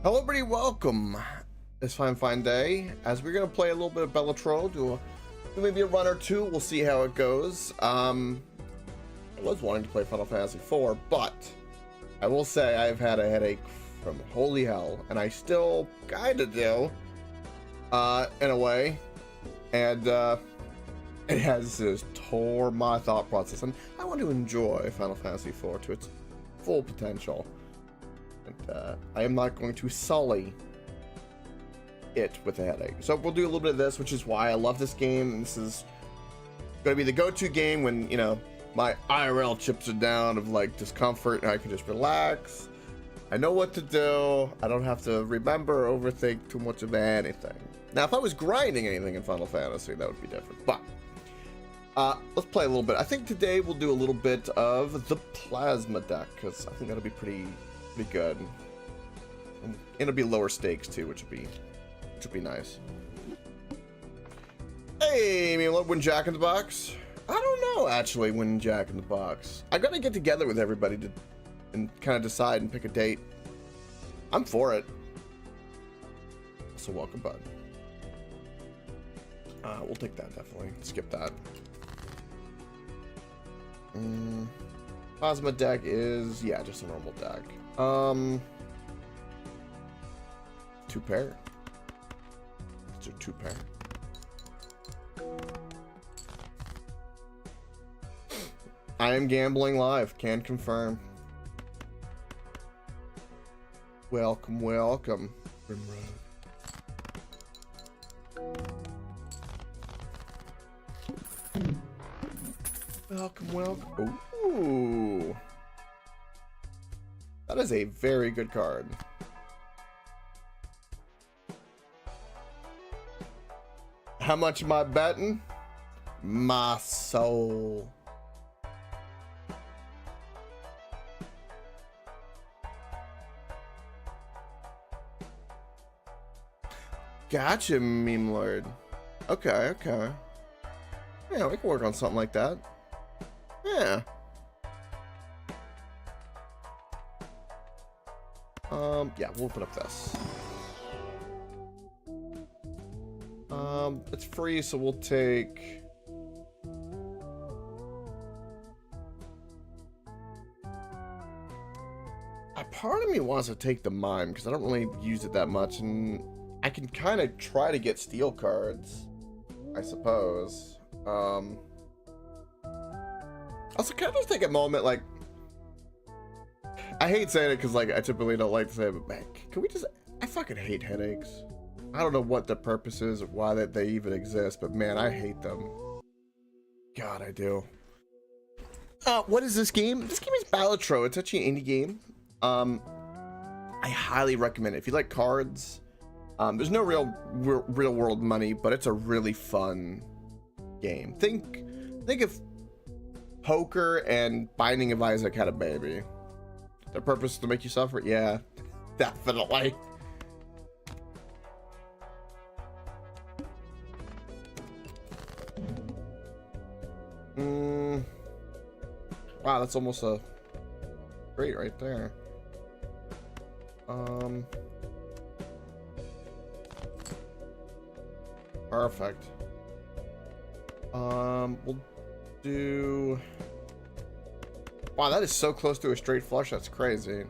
Hello everybody, welcome this fine day as we're gonna play a little bit of Balatro, do maybe a run or two. We'll see how it goes. I was wanting to play Final Fantasy IV, but I will say I've had a headache from holy hell, and I still kinda do in a way, and it has just tore my thought process, and I want to enjoy Final Fantasy IV to its full potential. And I am not going to sully it with a headache. So we'll do a little bit of this, which is why I love this game. And this is going to be the go-to game when, you know, my IRL chips are down of like discomfort and I can just relax. I know what to do. I don't have to remember or overthink too much of anything. Now, if I was grinding anything in Final Fantasy, that would be different. But let's play a little bit. I think today we'll do a little bit of the plasma deck because I think that'll be pretty good, and it'll be lower stakes too, which would be nice. Hey, maybe win Jack in the Box. I don't know, actually, win Jack in the Box. I gotta get together with everybody to and kind of decide and pick a date. I'm for it. So welcome, bud. We'll take that, definitely. Skip that. Plasma deck is, yeah, just a normal deck. 2 pair. It's a 2 pair. I am gambling live. Can confirm. Welcome, welcome. Welcome, welcome. Ooh. That is a very good card. How much am I betting? My soul. Gotcha, meme lord. Okay. Yeah, we can work on something like that. Yeah. Yeah, we'll open up this. It's free, so we'll take... A part of me wants to take the Mime, because I don't really use it that much, and I can kind of try to get steel cards, I suppose. Also, can I just take a moment, like... I hate saying it because, like, I typically don't like to say it, but man, can we just... I fucking hate headaches. I don't know what the purpose is or why that they even exist, but man, I hate them. God, I do. What is this game? This game is Balatro. It's actually an indie game. I highly recommend it. If you like cards, there's no real world money, but it's a really fun game. Think if poker and Binding of Isaac had a baby. The purpose is to make you suffer? Yeah, definitely. Wow, that's almost a great right there. Perfect. We'll do... Wow, that is so close to a straight flush. That's crazy.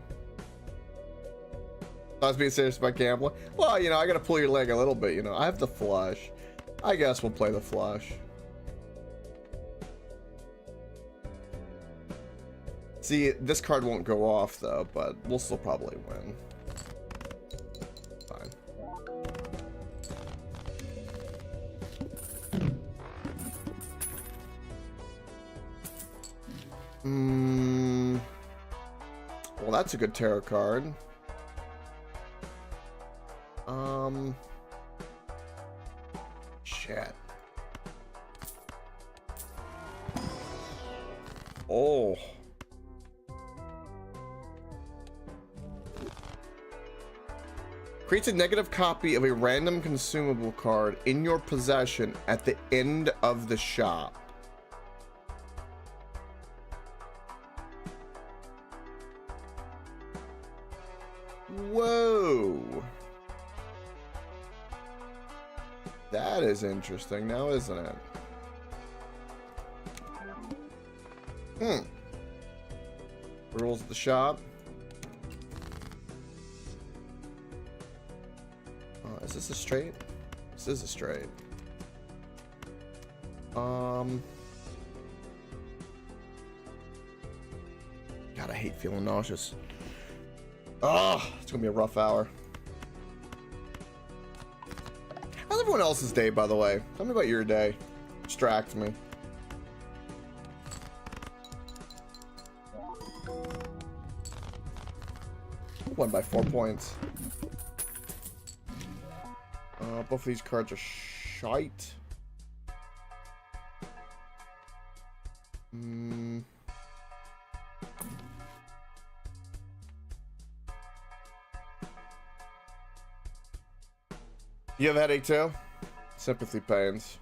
I was being serious about gambling. Well, you know, I gotta pull your leg a little bit, you know. I have the flush. I guess we'll play the flush. See, this card won't go off, though, but we'll still probably win. Fine. Well, that's a good tarot card. Shit. Oh. Creates a negative copy of a random consumable card in your possession at the end of the shop. Whoa. Oh. That is interesting now, isn't it? Rules of the shop. Is this a straight? This is a straight. God, I hate feeling nauseous. Oh, it's gonna be a rough hour. How's everyone else's day, by the way? Tell me about your day. Distract me. Won by 4 points. Both of these cards are shite. You have a headache too? Sympathy pains.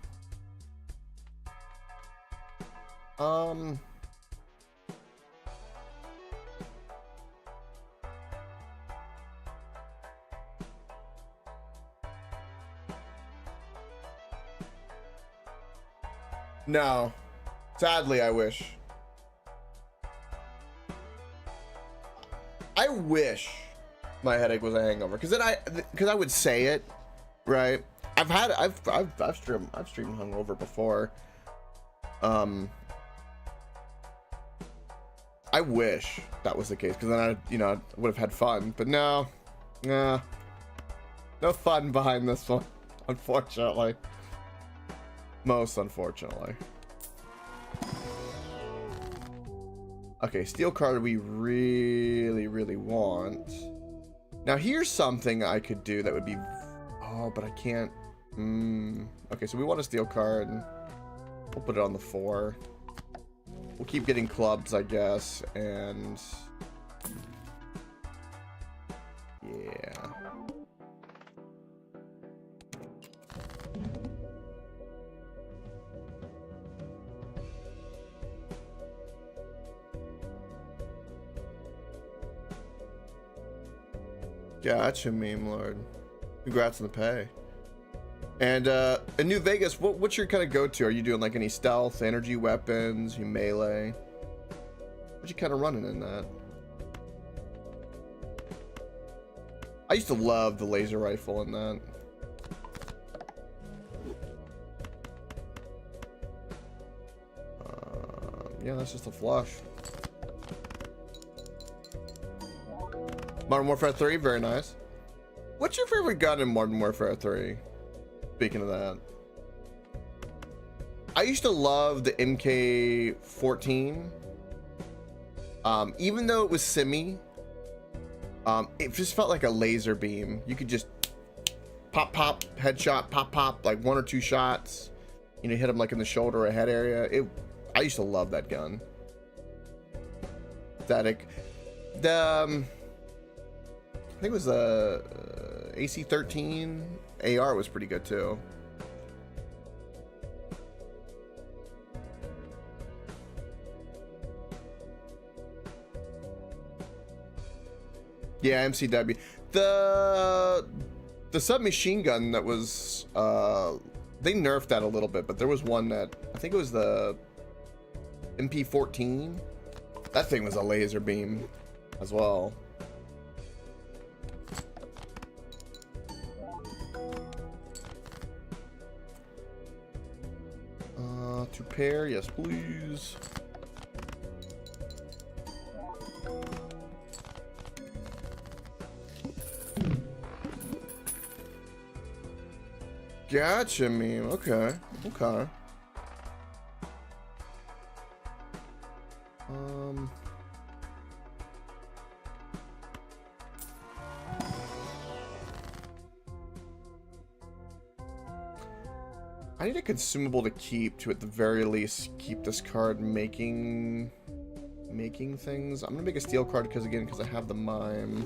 No. Sadly, I wish. I wish my headache was a hangover, because then I would say it, right? I've streamed hungover before. I wish that was the case, because then I would have had fun. But no, no fun behind this one, unfortunately. Most unfortunately. Okay, steel card we really want. Now here's something I could do that would be... Oh, but I can't... Okay, so we want a steel card. We'll put it on the 4. We'll keep getting clubs, I guess, and... Yeah. Gotcha, meme lord. Congrats on the pay. And in New Vegas, what's your kind of go-to? Are you doing like any stealth, energy weapons, you melee? What you kind of running in that? I used to love the laser rifle in that. Yeah, that's just a flush. Modern Warfare 3, very nice. What's your favorite gun in Modern Warfare 3? Speaking of that, I used to love the MK14. Even though it was semi, it just felt like a laser beam. You could just pop, headshot, pop, like 1 or 2 shots. You know, hit them like in the shoulder or head area. I used to love that gun. Static. I think it was a AC-13 AR was pretty good too. Yeah, MCW. The submachine gun that was they nerfed that a little bit, but there was one that I think it was the MP14. That thing was a laser beam as well. To pair, yes please. Gotcha, meme. Okay. I need a consumable to keep to, at the very least, keep this card making things. I'm gonna make a steel card because I have the mime.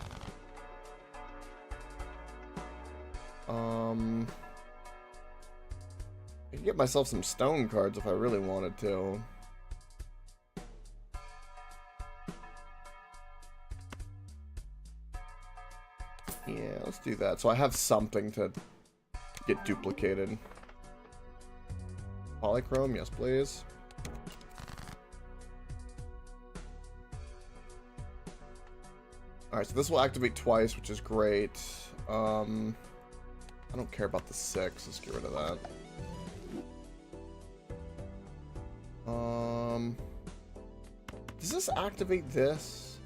I could get myself some stone cards if I really wanted to. Yeah, let's do that. So I have something to get duplicated. Polychrome, yes, please. Alright, so this will activate twice, which is great. I don't care about the 6. Let's get rid of that. Does this activate this?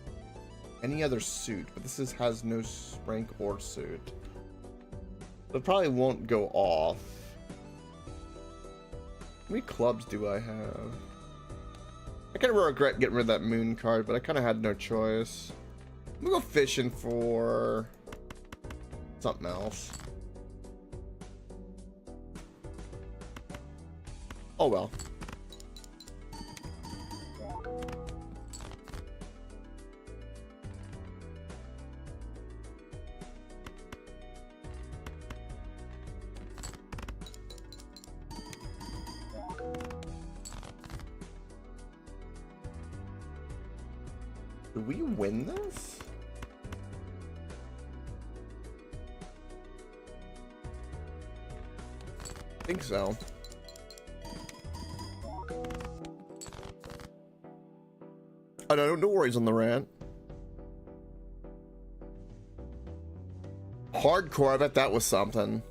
Any other suit, but this has no rank or suit. It probably won't go off. How many clubs do I have? I kind of regret getting rid of that moon card, but I kind of had no choice. I'm gonna go fishing for something else. Oh well. Do we win this? I think so. Oh, no worries on the rant. Hardcore, I bet that was something.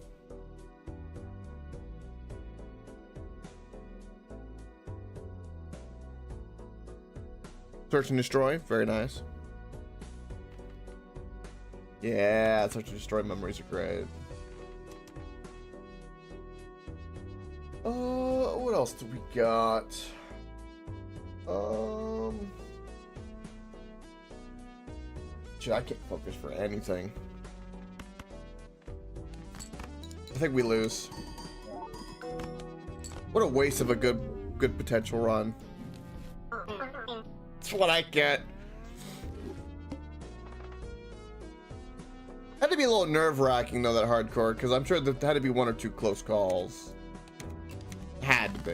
Search and destroy, very nice. Yeah, search and destroy memories are great. What else do we got? Shit, I can't focus for anything. I think we lose. What a waste of a good potential run. That's what I get. Had to be a little nerve-wracking though, that hardcore, because I'm sure there had to be 1 or 2 close calls. Had to be.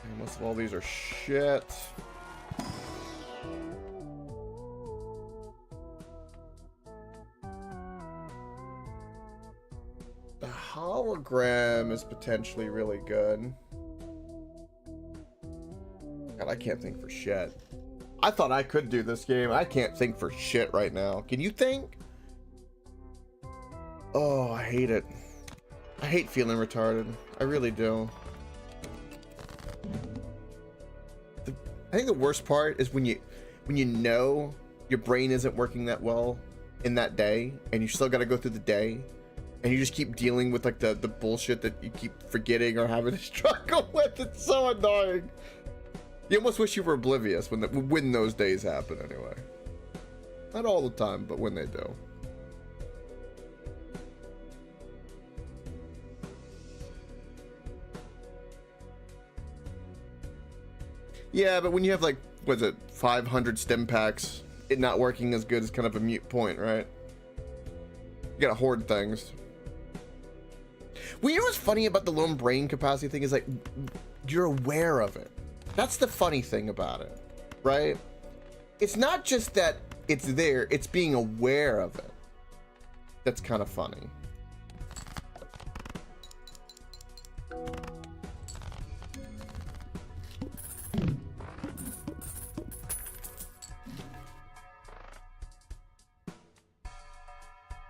Okay, most of all these are shit. The hologram is potentially really good. God, I can't think for shit. I thought I could do this game. I can't think for shit right now. Can you think? Oh, I hate it. I hate feeling retarded. I really do. I think the worst part is when you know your brain isn't working that well in that day, and you still got to go through the day, and you just keep dealing with like the bullshit that you keep forgetting or having to struggle with. It's so annoying. You almost wish you were oblivious when those days happen anyway. Not all the time, but when they do. Yeah, but when you have like, what's it, 500 stim packs, it not working as good is kind of a mute point, right? You gotta hoard things. Well, you know what's funny about the lone brain capacity thing is like, you're aware of it. That's the funny thing about it, right? It's not just that it's there, it's being aware of it. That's kind of funny.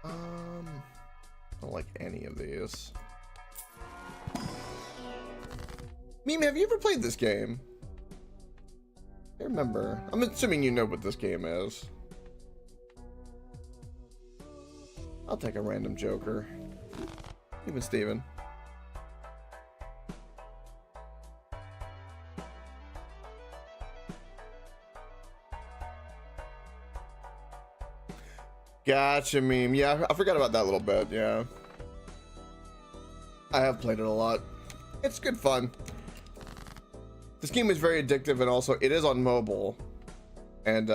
I don't like any of these. Meme, have you ever played this game? I remember. I'm assuming you know what this game is. I'll take a random joker. Even Steven. Gotcha, meme. Yeah, I forgot about that a little bit, yeah. I have played it a lot. It's good fun. This game is very addictive, and also it is on mobile. And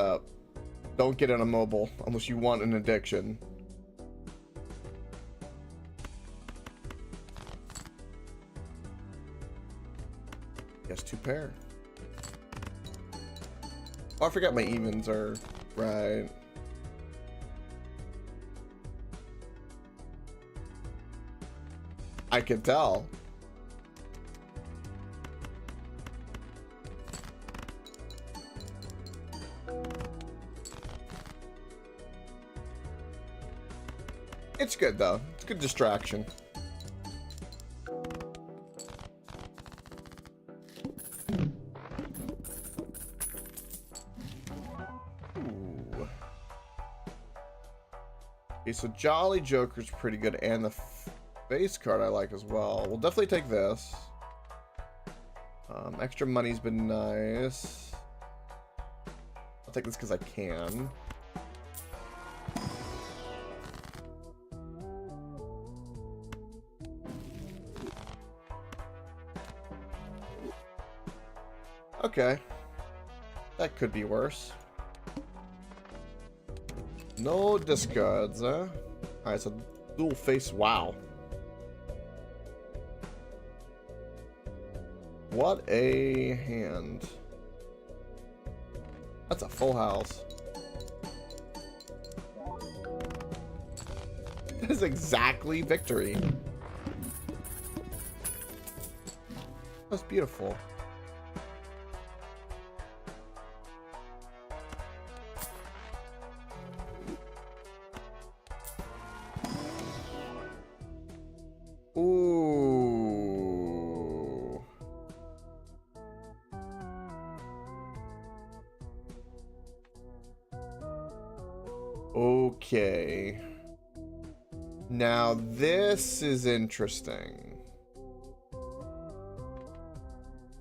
don't get it on mobile unless you want an addiction. Yes, 2 pair. Oh, I forgot my evens are right. I could tell. It's good though. It's a good distraction. Ooh. Okay, so Jolly Joker's pretty good, and the face card I like as well. We'll definitely take this. Extra money's been nice. I'll take this because I can. Okay. That could be worse. No discards, huh? Alright, so dual face. Wow. What a hand. That's a full house. That is exactly victory. That's beautiful. Ooh. Okay. Now this is interesting.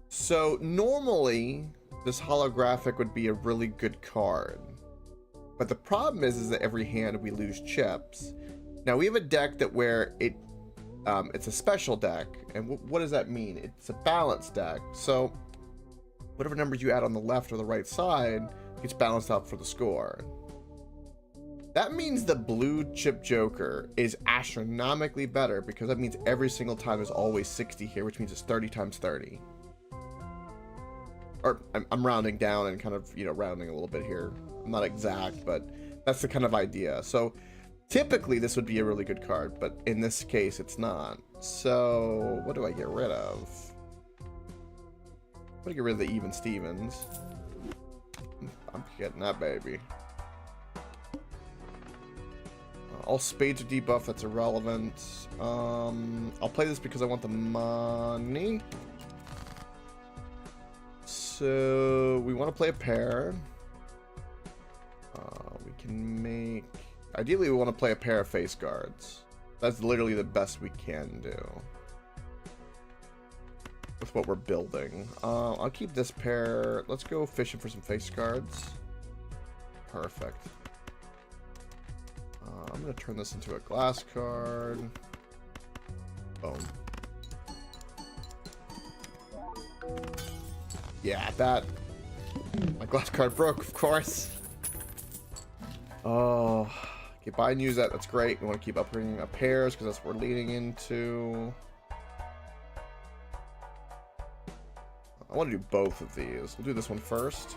So normally this holographic would be a really good card. But the problem is that every hand we lose chips. Now we have a deck that where it's a special deck, and what does that mean? It's a balanced deck. So whatever numbers you add on the left or the right side gets balanced out for the score. That means the blue chip Joker is astronomically better because that means every single time there's always 60 here, which means it's 30 times 30. Or I'm rounding down and kind of, you know, rounding a little bit here. I'm not exact, but that's the kind of idea. So typically this would be a really good card, but in this case it's not. So what do I get rid of? I'm gonna get rid of the Even Stevens. I'm getting that baby. All spades are debuff, that's irrelevant. I'll play this because I want the money. So we want to play a pair. We can make... Ideally, we want to play a pair of face guards. That's literally the best we can do with what we're building. I'll keep this pair. Let's go fishing for some face guards. Perfect. I'm going to turn this into a glass card. Boom. Yeah, that... My glass card broke, of course. Oh... Okay, buy and use that. That's great. We want to keep upgrading our pairs because that's what we're leading into. I want to do both of these. We'll do this one first.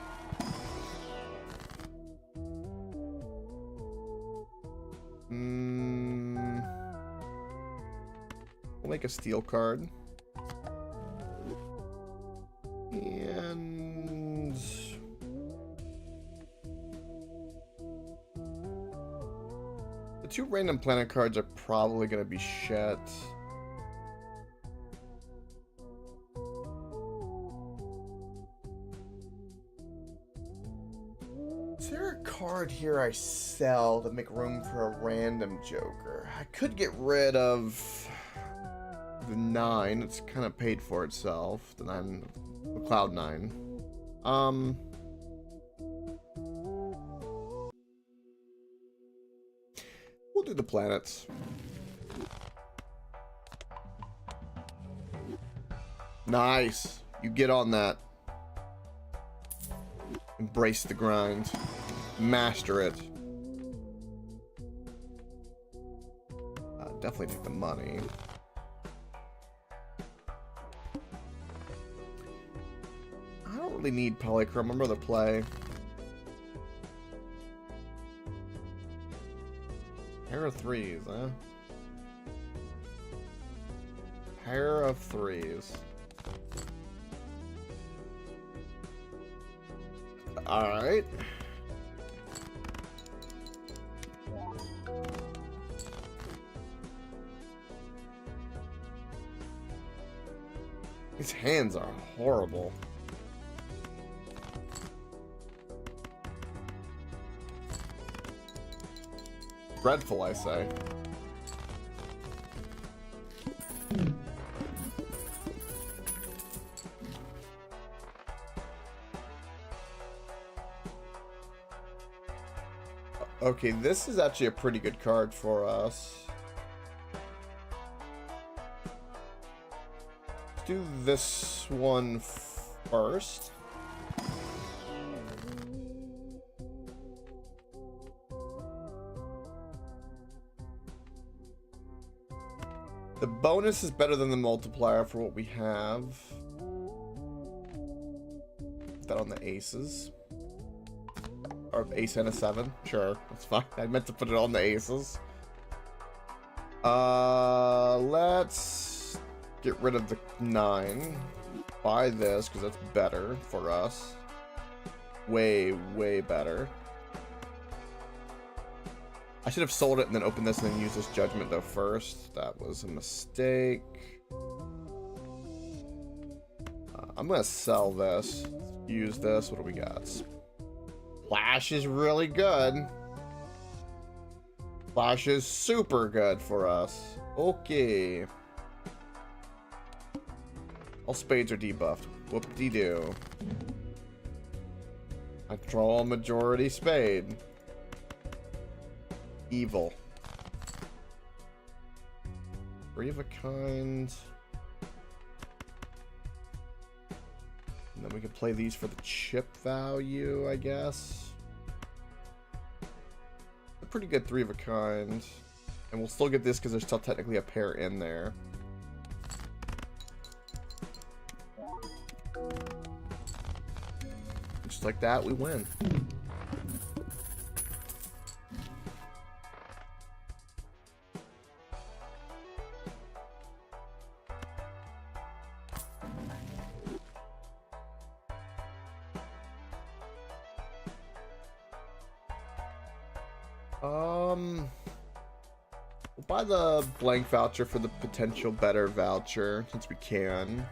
We'll make a steel card. And... the 2 random planet cards are probably going to be shit. Is there a card here I sell to make room for a random Joker? I could get rid of the 9. It's kind of paid for itself. The 9, the Cloud 9. We'll do the planets. Nice. You get on that. Embrace the grind. Master it. Definitely take the money. really need Polychrome. I'd rather play. Pair of threes, huh? Pair of threes. Alright. These hands are horrible. Dreadful, I say. Okay, this is actually a pretty good card for us. Let's do this one first. The bonus is better than the multiplier for what we have. Put that on the aces. Or ace and a 7. Sure, that's fine. I meant to put it on the aces. Let's get rid of the 9. Buy this, because that's better for us. Way, way better. I should have sold it and then opened this and then used this judgment though first. That was a mistake. I'm gonna sell this. Use this. What do we got? Splash is really good. Splash is super good for us. Okay. All spades are debuffed. Whoop-de-doo. I draw a majority spade. Evil. 3 of a kind. And then we can play these for the chip value, I guess. A pretty good 3 of a kind. And we'll still get this because there's still technically a pair in there. Just like that, we win. We'll buy the blank voucher for the potential better voucher, since we can.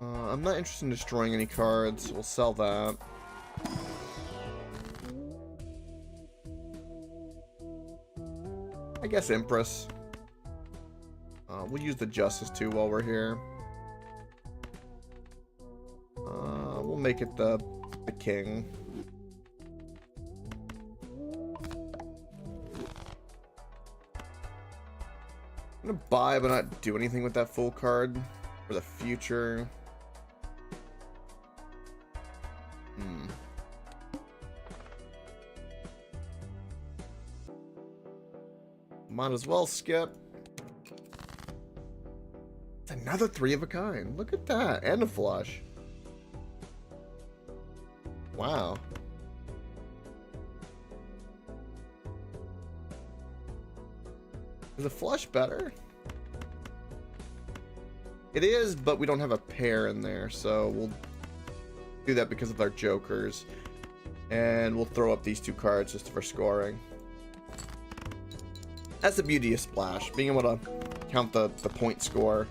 I'm not interested in destroying any cards. We'll sell that. I guess Empress. We'll use the Justice too while we're here. We'll make it the King. I'm gonna buy but not do anything with that full card for the future. Might as well skip. It's another 3 of a kind. Look at that. And a flush. Wow. Is a flush better? It is, but we don't have a pair in there, so we'll do that because of our jokers. And we'll throw up these 2 cards just for scoring. That's the beauty of Splash, being able to count the point score.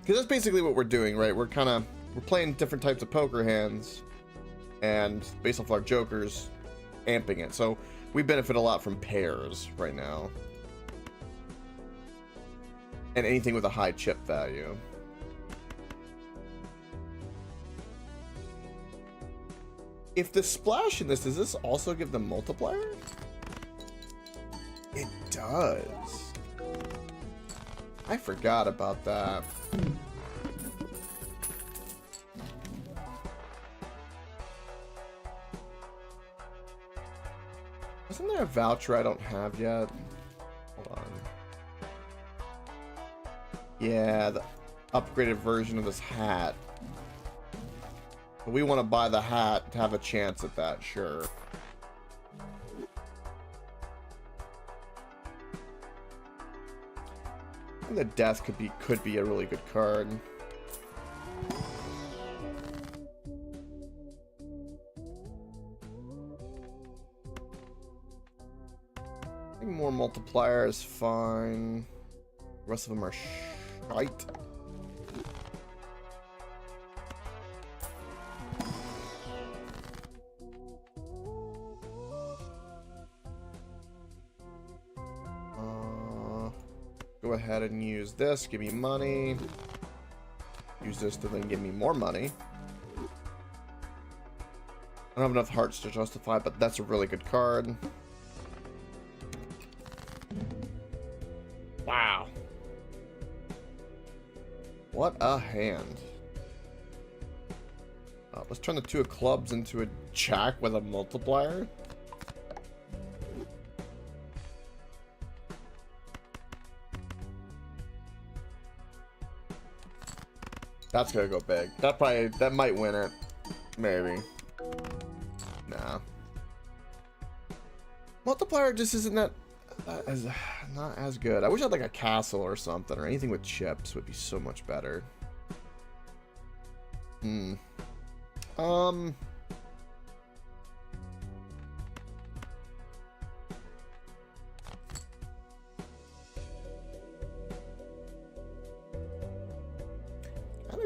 Because that's basically what we're doing, right? We're playing different types of poker hands, and based off our jokers, amping it. So we benefit a lot from pairs right now. And anything with a high chip value. If the splash in this, does this also give them multiplier? It does. I forgot about that. Isn't there a voucher I don't have yet? Yeah, the upgraded version of this hat. But we want to buy the hat to have a chance at that, sure. And the death could be a really good card. I think more multiplier is fine. The rest of them are shite. Go ahead and use this, give me money. Use this to then give me more money. I don't have enough hearts to justify, but that's a really good card. Wow. What a hand. Let's turn the 2 of clubs into a jack with a multiplier. That's gonna go big. That might win it. Maybe. Nah. Multiplier just isn't that not as good. I wish I had like a castle or something, or anything with chips would be so much better.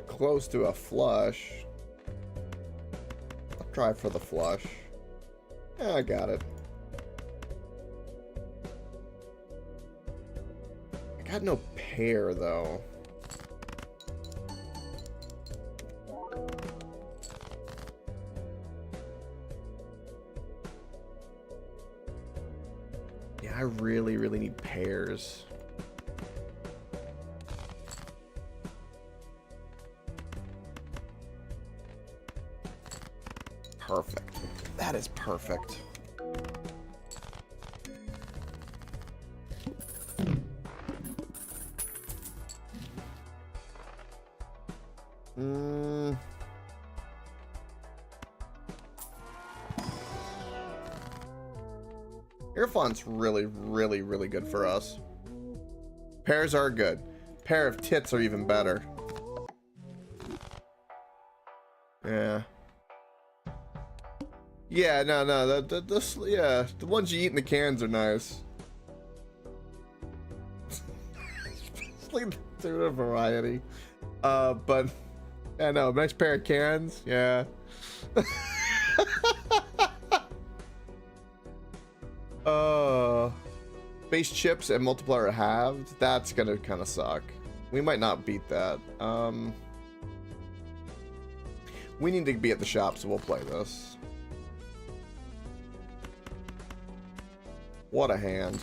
Close to a flush. I'll try for the flush. Yeah, I got it. I got no pair though. Yeah, I really need pairs. Perfect. That is perfect. Earfon's really good for us. Pairs are good. Pair of tits are even better. Yeah. Yeah, no, yeah, the ones you eat in the cans are nice. Like through a variety. But yeah, no, nice pair of cans, yeah. Base chips and multiplier halved. That's gonna kind of suck. We might not beat that. We need to be at the shop, so we'll play this. What a hand.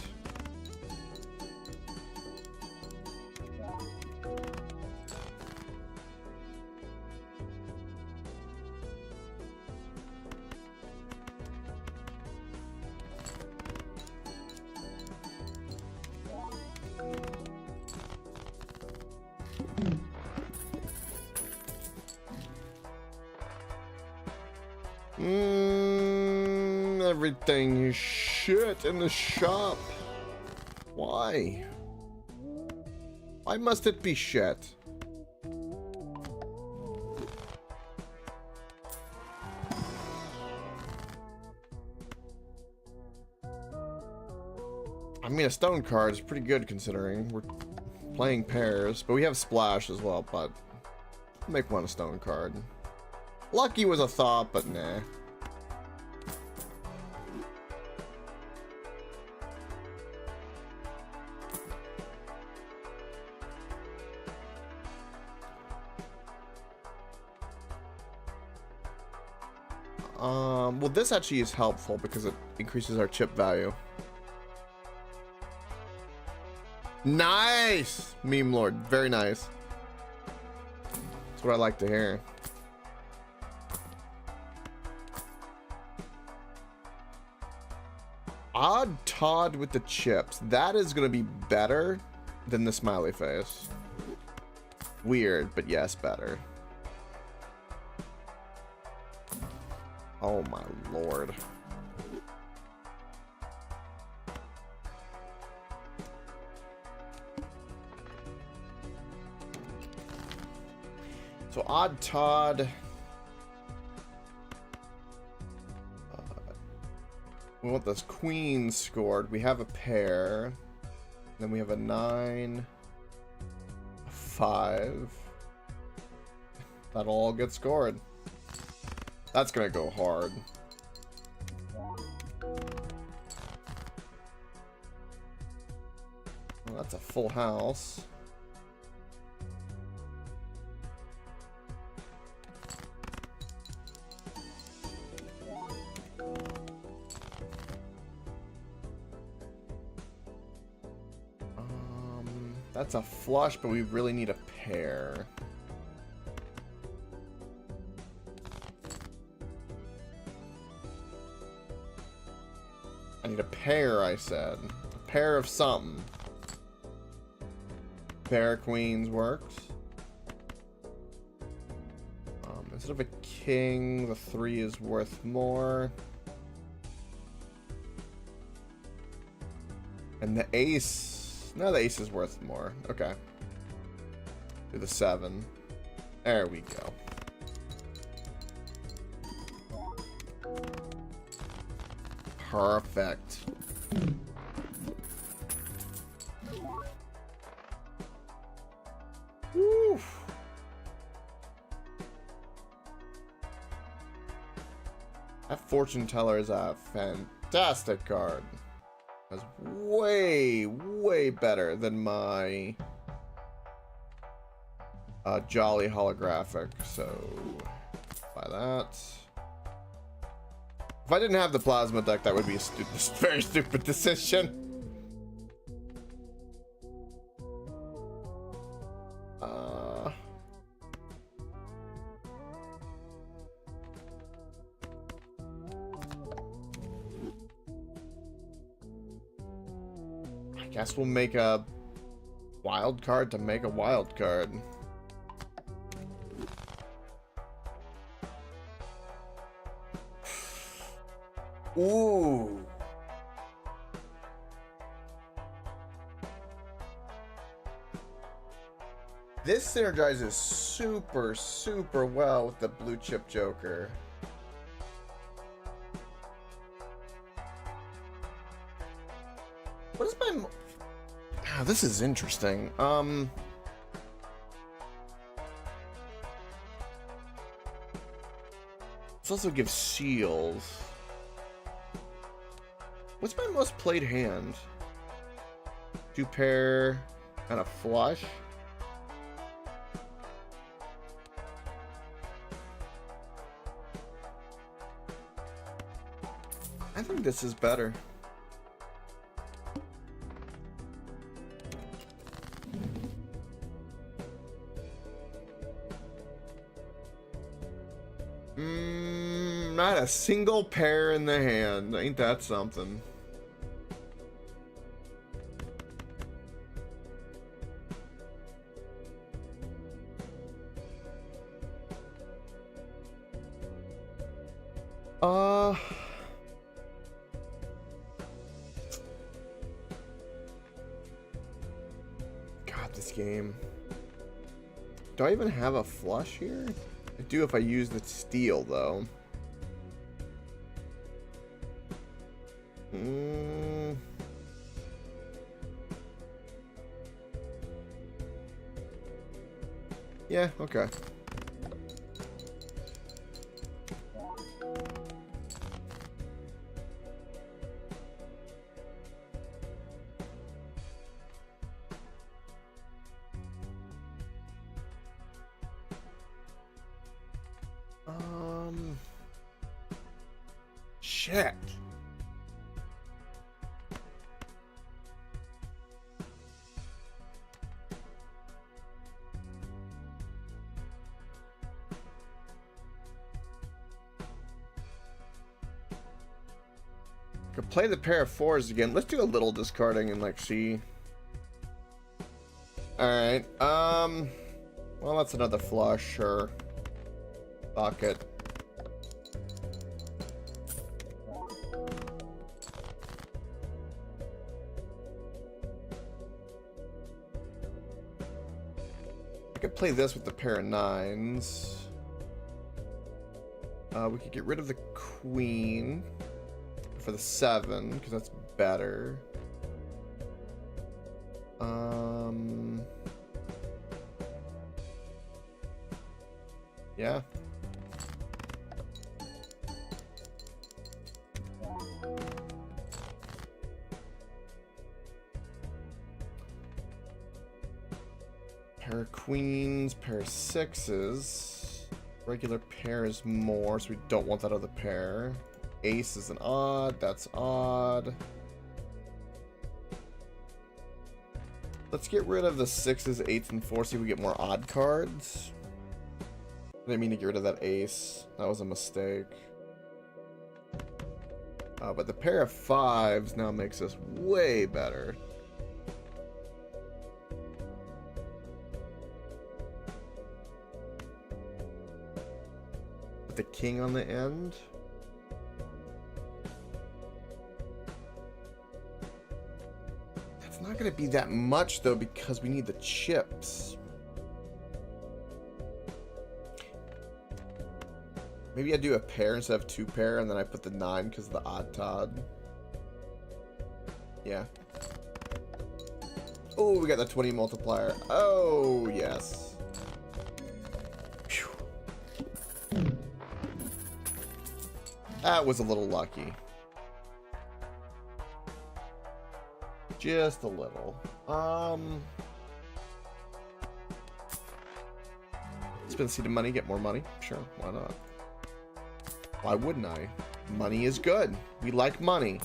Everything is shit in the shop. Why? Why must it be shit? I mean, a stone card is pretty good considering we're playing pairs, but we have splash as well, but I'll make one a stone card. Lucky was a thought, but nah. Well, this actually is helpful because it increases our chip value. Nice! Meme Lord. Very nice. That's what I like to hear. Odd Todd with the chips. That is going to be better than the smiley face. Weird, but yes, better. Oh my lord. So Odd Todd. We want this queen scored. We have a pair. Then we have a 9, a 5. That'll all get scored. That's gonna go hard. Well, that's a full house. That's a flush, but we really need a pair. I need a pair, I said. A pair of something. Pair of queens works. Instead of a king, the 3 is worth more. And the ace... No, the ace is worth more. Okay. Do the 7. There we go. Perfect. Woo. That fortune teller is a fantastic card. That's way, way better than my Jolly holographic. So, buy that. If I didn't have the plasma deck, that would be a very stupid decision. I guess we'll make a wild card to make a wild card. Ooh. This synergizes super, super well with the blue chip Joker. What is my... Oh, this is interesting. This also gives seals. What's my most played hand? 2 pair and a flush. I think this is better. Not a single pair in the hand. Ain't that something? God, this game. Do I even have a flush here? I do if I use the steel, though. Yeah, okay. Shit. Could play the pair of 4s again. Let's do a little discarding and like see. All right. Well, that's another flush, sure. Fuck it. I could play this with the pair of nines. We could get rid of the queen for the 7, because that's better. Yeah. Pair of queens, pair of 6s. Regular pair is more, so we don't want that other pair. Ace is an odd, that's odd. Let's get rid of the 6s, 8s, and 4s so we get more odd cards. I didn't mean to get rid of that ace. That was a mistake. But the pair of 5s now makes us way better. With the king on the end. That's not going to be that much, though, because we need the chips. Maybe I do a pair instead of 2 pair, and then I put the 9 because of the odd Todd. Yeah. Oh, we got the 20 multiplier. Oh, yes. Phew. That was a little lucky. Just a little. Spend a seed of money, get more money. Sure, why not? Why wouldn't I? Money is good. We like money.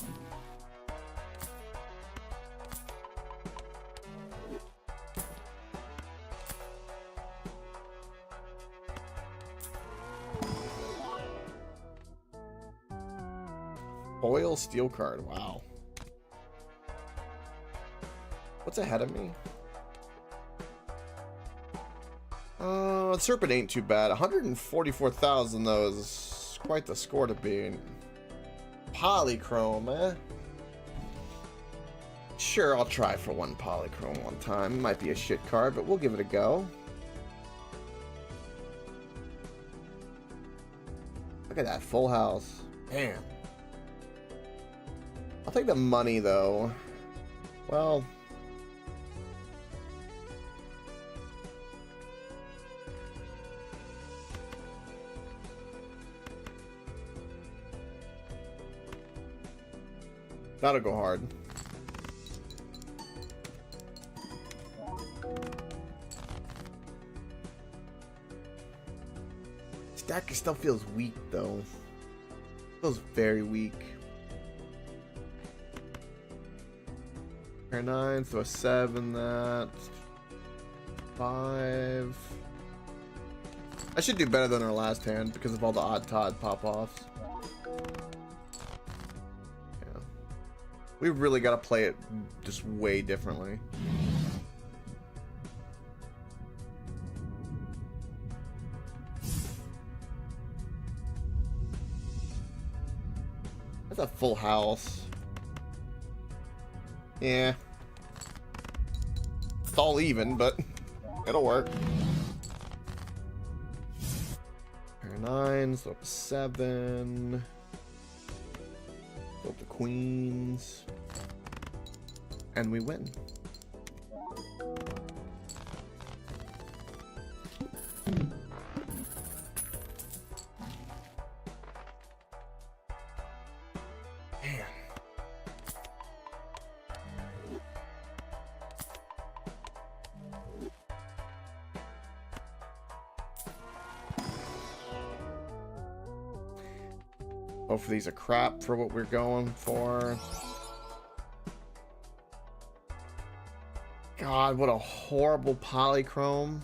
Foil steel card. Wow. What's ahead of me? Serpent ain't too bad. 144,000 though is quite the score to beat. Polychrome, eh? Sure, I'll try for one polychrome one time. Might be a shit card, but we'll give it a go. Look at that full house. Damn. I'll take the money though. Well, that'll go hard. Stacker still feels weak though. Feels very weak. Pair 9, so a 7 that. 5. I should do better than our last hand because of all the odd Todd pop-offs. We really got to play it just way differently. That's a full house. Yeah. It's all even, but it'll work. Pair of 9s, so up to 7. Go up the queens. And we win. Man. Both of these are crap for what we're going for. God, what a horrible polychrome.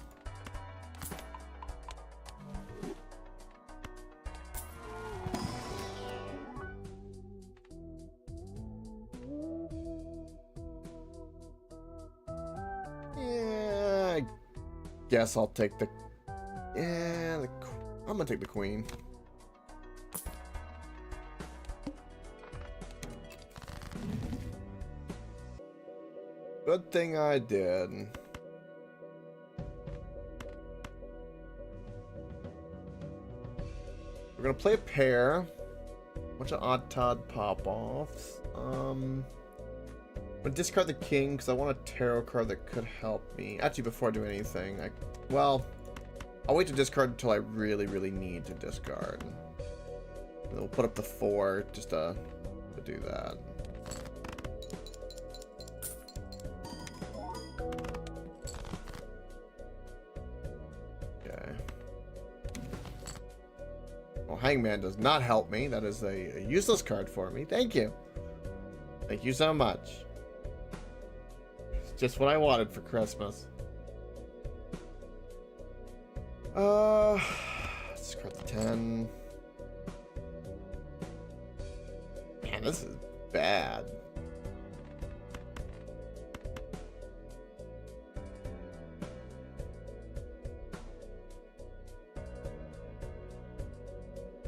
Yeah, I guess I'll take the... Yeah, I'm gonna take the queen. Good thing I did. We're gonna play a pair. Bunch of odd Todd pop-offs. I'm gonna discard the king because I want a tarot card that could help me. Actually, before I do anything, well, I'll wait to discard until I really, really need to discard. And we'll put up the 4 just to do that. Okay. Well, Hangman does not help me. That is a useless card for me. Thank you. Thank you so much. It's just what I wanted for Christmas. Let's discard the 10. Man, this is bad.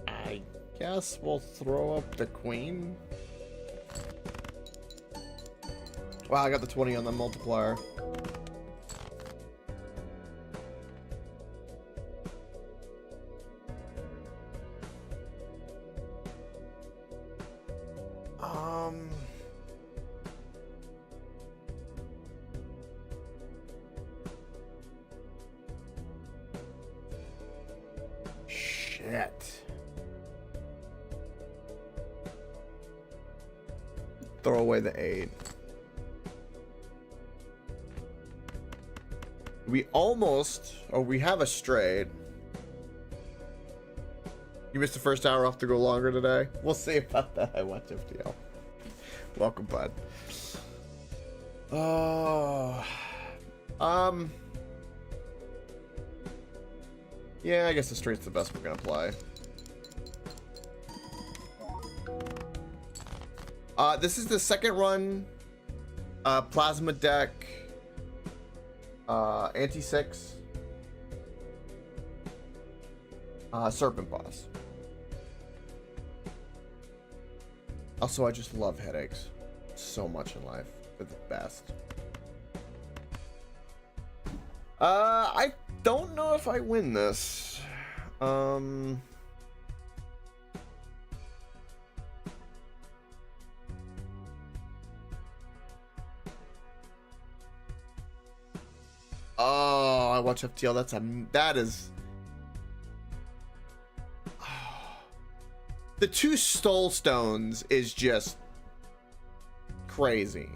I guess we'll throw up the queen. Wow, I got the 20 on the multiplier. Shit. Throw away the 8. We almost... Oh, we have a straight. You missed the first hour off to go longer today? We'll see about that. I watch FTL. Welcome, bud. Oh... Yeah, I guess the straight's the best we're gonna play. This is the second run. Plasma deck. Anti-6. Serpent Boss. Also, I just love headaches so much in life. They're the best. I don't know if I win this. Oh, I watch FTL. That is. The 2 Stole Stones is just crazy.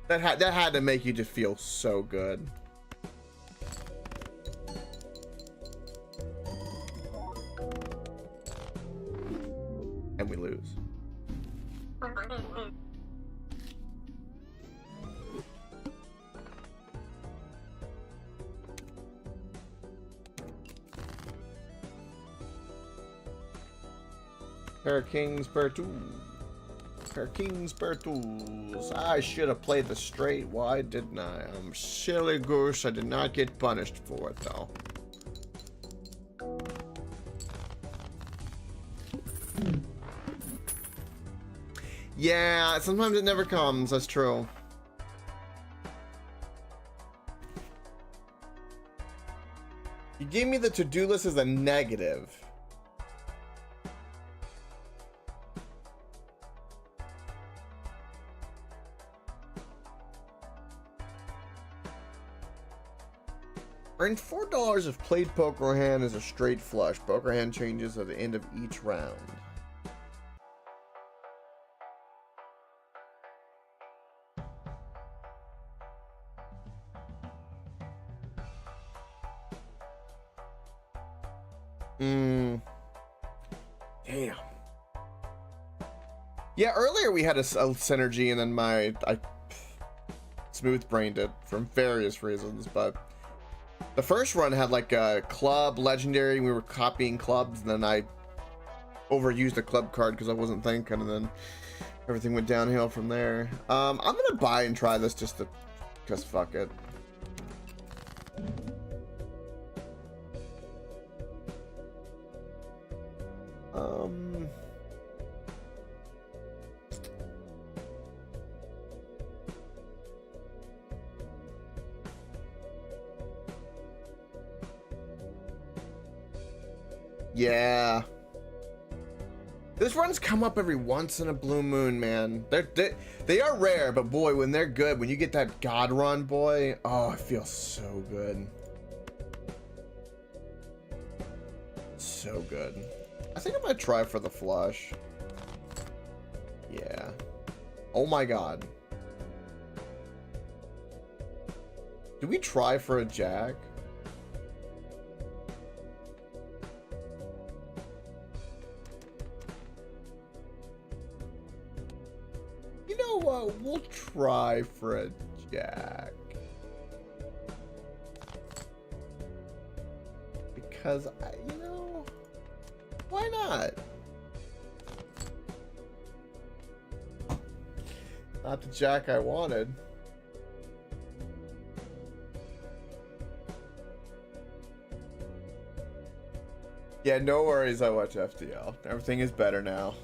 That had to make you just feel so good. And we lose. Pair of kings, pair of 2. Pair of kings, pair of 2s. I should have played the straight. Why didn't I? I'm silly goose. I did not get punished for it, though. Yeah, sometimes it never comes. That's true. You gave me the to-do list as a negative. Earn $4 if played poker hand is a straight flush. Poker hand changes at the end of each round. Damn. Yeah, earlier we had a synergy and then I smooth brained it for various reasons, but the first run had like a club legendary. We were copying clubs, and then I overused a club card because I wasn't thinking, and then everything went downhill from there. I'm gonna buy and try this just because fuck it. Um, yeah. Those runs come up every once in a blue moon, man. They are rare, but boy, when they're good, when you get that God run, boy, oh, it feels so good. So good. I think I might try for the flush. Yeah. Oh my God. Do we try for a jack? You know what? We'll try for a jack. Because, you know, why not? Not the jack I wanted. Yeah, no worries, I watch FTL. Everything is better now.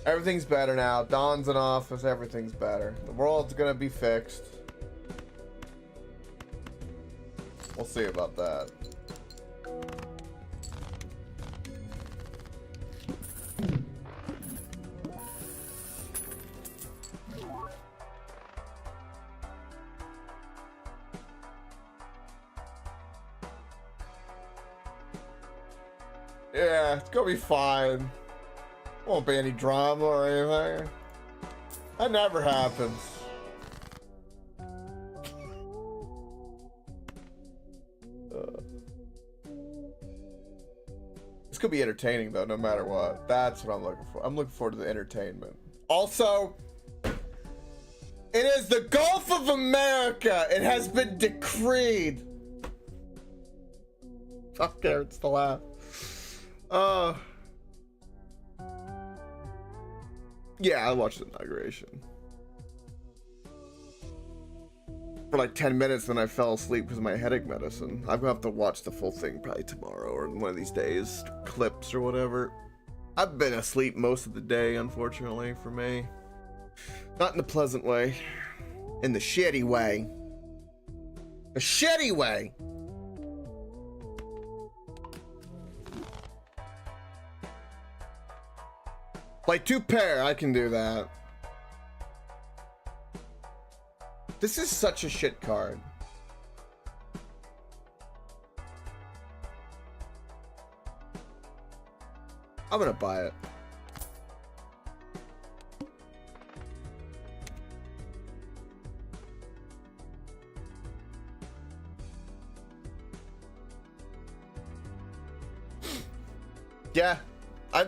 Everything's better now. Dawn's in office, everything's better. The world's gonna be fixed. We'll see about that. Yeah, it's gonna be fine. Won't be any drama or anything. That never happens. It's gonna be entertaining though, no matter what. That's what I'm looking for. I'm looking forward to the entertainment. Also, it is the Gulf of America. It has been decreed. Fuck, Garrett's the laugh. Yeah, I watched the inauguration for like 10 minutes, then I fell asleep because of my headache medicine. I'm gonna have to watch the full thing probably tomorrow or one of these days, clips or whatever. I've been asleep most of the day, unfortunately for me. Not in the pleasant way, in the shitty way. The shitty way. Like 2 pair, I can do that. This is such a shit card. I'm gonna buy it. Yeah, I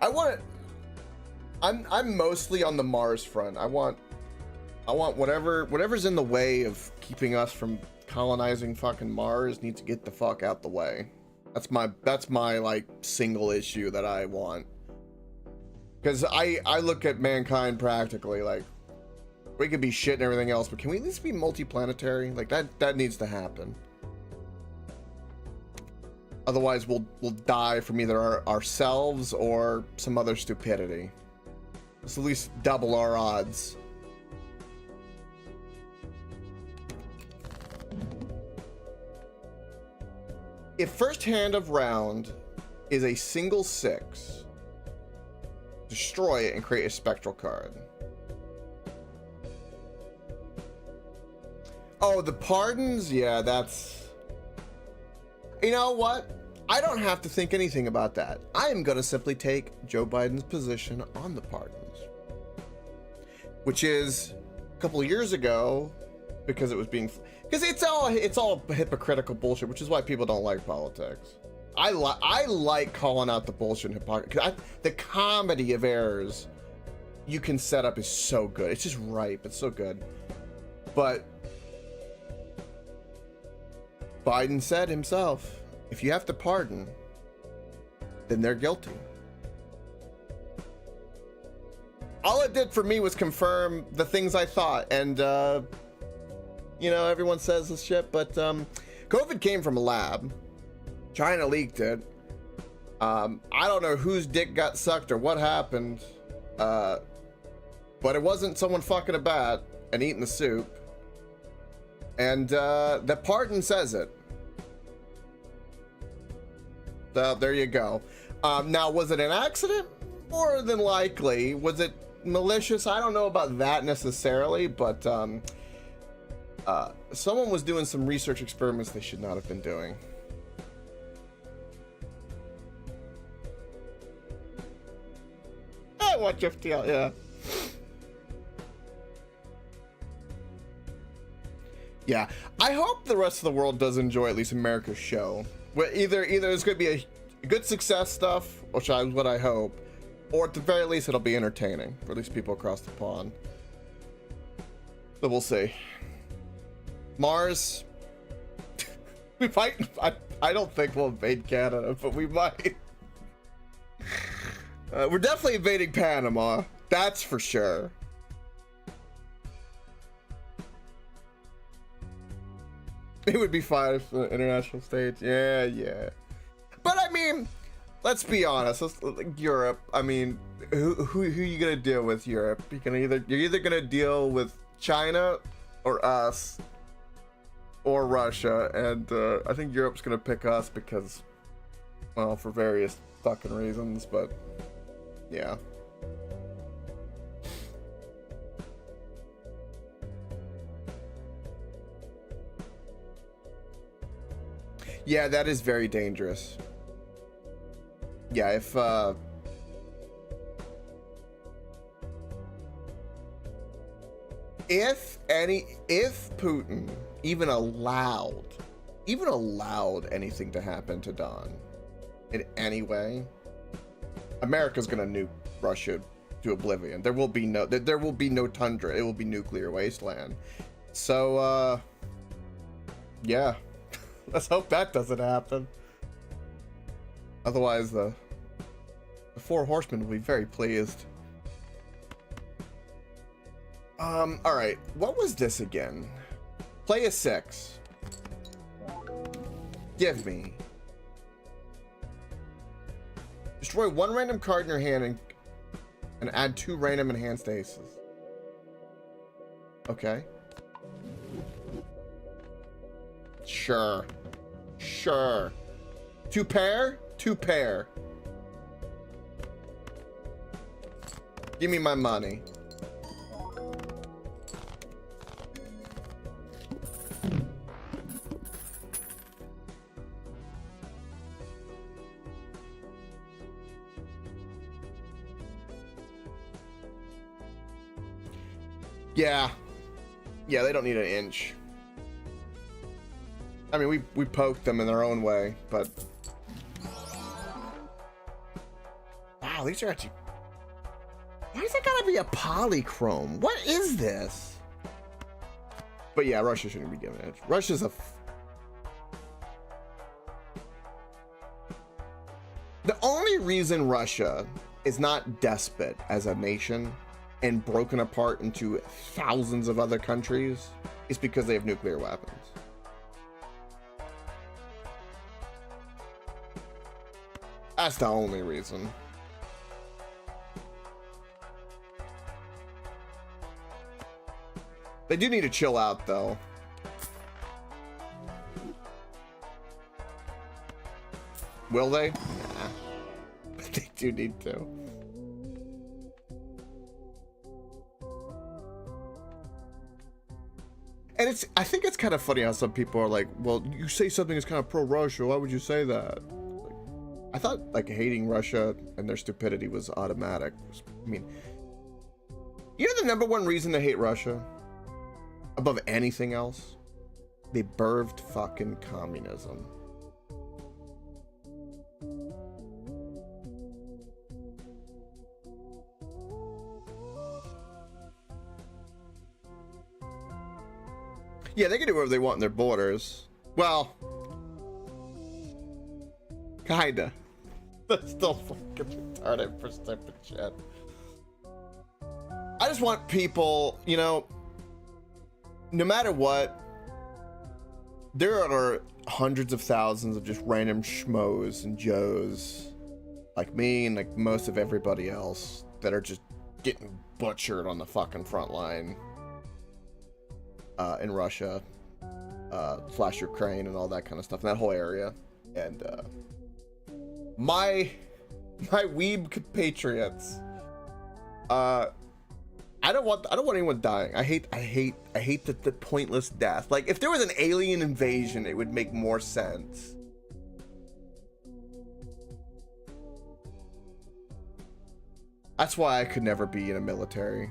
want it. I'm mostly on the Mars front. I want whatever's in the way of keeping us from colonizing fucking Mars needs to get the fuck out the way. That's my like single issue that I want. Because I look at mankind practically like we could be shit and everything else, but can we at least be multiplanetary? Like that needs to happen. Otherwise we'll die from either ourselves or some other stupidity. Let's at least double our odds. If first hand of round is a single 6, destroy it and create a spectral card. Oh, the pardons? Yeah, that's... You know what? I don't have to think anything about that. I am going to simply take Joe Biden's position on the pardons. Which is a couple of years ago, because it was being... Because it's all hypocritical bullshit, which is why people don't like politics. I like calling out the bullshit and hypocrisy. The comedy of errors you can set up is so good. It's just ripe. It's so good. But Biden said himself, if you have to pardon, then they're guilty. All it did for me was confirm the things I thought. And, you know, everyone says this shit, but COVID came from a lab. China leaked it. I don't know whose dick got sucked or what happened, but it wasn't someone fucking a bat and eating the soup. And the pardon says it. So there you go. Now, was it an accident? More than likely. Was it malicious? I don't know about that necessarily, but someone was doing some research experiments they should not have been doing. I watch FTL, yeah. Yeah, I hope the rest of the world does enjoy at least America's show. Well, either it's going to be a good success stuff, which is what I hope, or at the very least it'll be entertaining for at least people across the pond. So we'll see. Mars, we might. I don't think we'll invade Canada, but we might. We're definitely invading Panama. That's for sure. It would be fine if the international stage. Yeah. But I mean, let's be honest. Europe. I mean, who are you gonna deal with? Europe. You're either gonna deal with China or us or Russia, and I think Europe's gonna pick us because, well, for various fucking reasons. But yeah. Yeah, that is very dangerous. Yeah, if Putin even allowed anything to happen to Don in any way, America's gonna nuke Russia to oblivion. There will be no tundra. It will be nuclear wasteland. So yeah. Let's hope that doesn't happen. Otherwise, the Four Horsemen will be very pleased. All right. What was this again? Play a 6. Give me. Destroy 1 random card in your hand and add 2 random enhanced aces. Okay. Sure. 2 pair? 2 pair. Give me my money. Yeah, they don't need an inch. I mean, we poked them in their own way, but wow, these are actually. Why is it gotta be a polychrome? What is this? But yeah, Russia shouldn't be given it. Russia's the only reason Russia is not despot as a nation and broken apart into thousands of other countries is because they have nuclear weapons. That's the only reason. They do need to chill out, though. Will they? Nah. But they do need to. And I think it's kind of funny how some people are like, well, you say something is kind of pro-Russia. Why would you say that? I thought like hating Russia and their stupidity was automatic. I mean, you know the number one reason to hate Russia above anything else? They birthed fucking communism. Yeah, they can do whatever they want in their borders. Well, kinda. That's still fucking retarded for stupid shit. I just want people, you know, no matter what, there are hundreds of thousands of just random schmoes and joes like me and like most of everybody else that are just getting butchered on the fucking front line in Russia / Ukraine and all that kind of stuff in that whole area. And my weeb compatriots, I don't want anyone dying. I hate the pointless death. Like, if there was an alien invasion, it would make more sense. That's why I could never be in a military.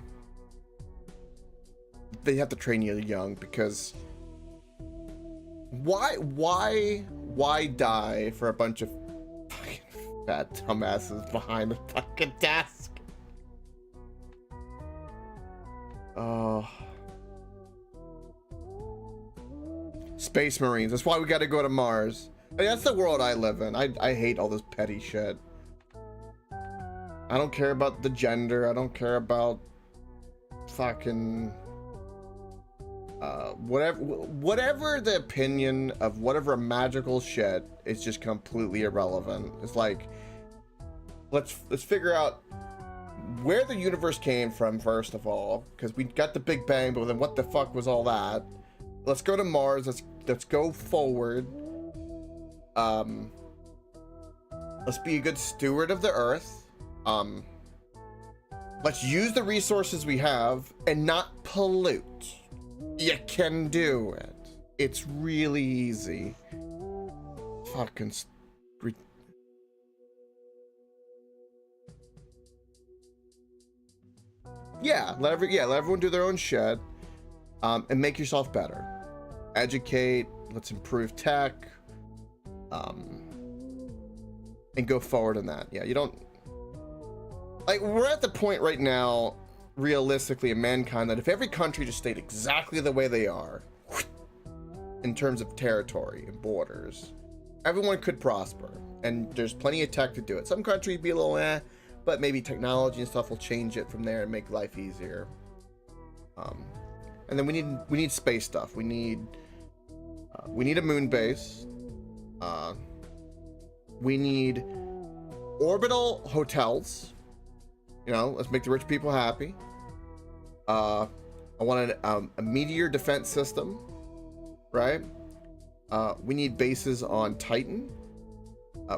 They have to train you young, because why die for a bunch of fucking fat dumbasses behind a fucking desk? Oh. Space Marines. That's why we got to go to Mars. I mean, that's the world I live in. I hate all this petty shit. I don't care about the gender. I don't care about fucking whatever the opinion of whatever magical shit is just completely irrelevant. It's like, let's figure out where the universe came from first of all, because we got the Big Bang, but then what the fuck was all that? Let's go to Mars. Let's go forward. Let's be a good steward of the Earth. Let's use the resources we have and not pollute. You can do it. It's really easy. Fucking let everyone do their own shit, and make yourself better. Educate. Let's improve tech, and go forward in that. Yeah, you don't. Like, we're at the point right now, realistically, in mankind, that if every country just stayed exactly the way they are, in terms of territory and borders, everyone could prosper. And there's plenty of tech to do it. Some countries be a little but maybe technology and stuff will change it from there and make life easier. And then we need space stuff. We need a moon base. We need orbital hotels. You know, let's make the rich people happy. I want a meteor defense system, right? We need bases on Titan.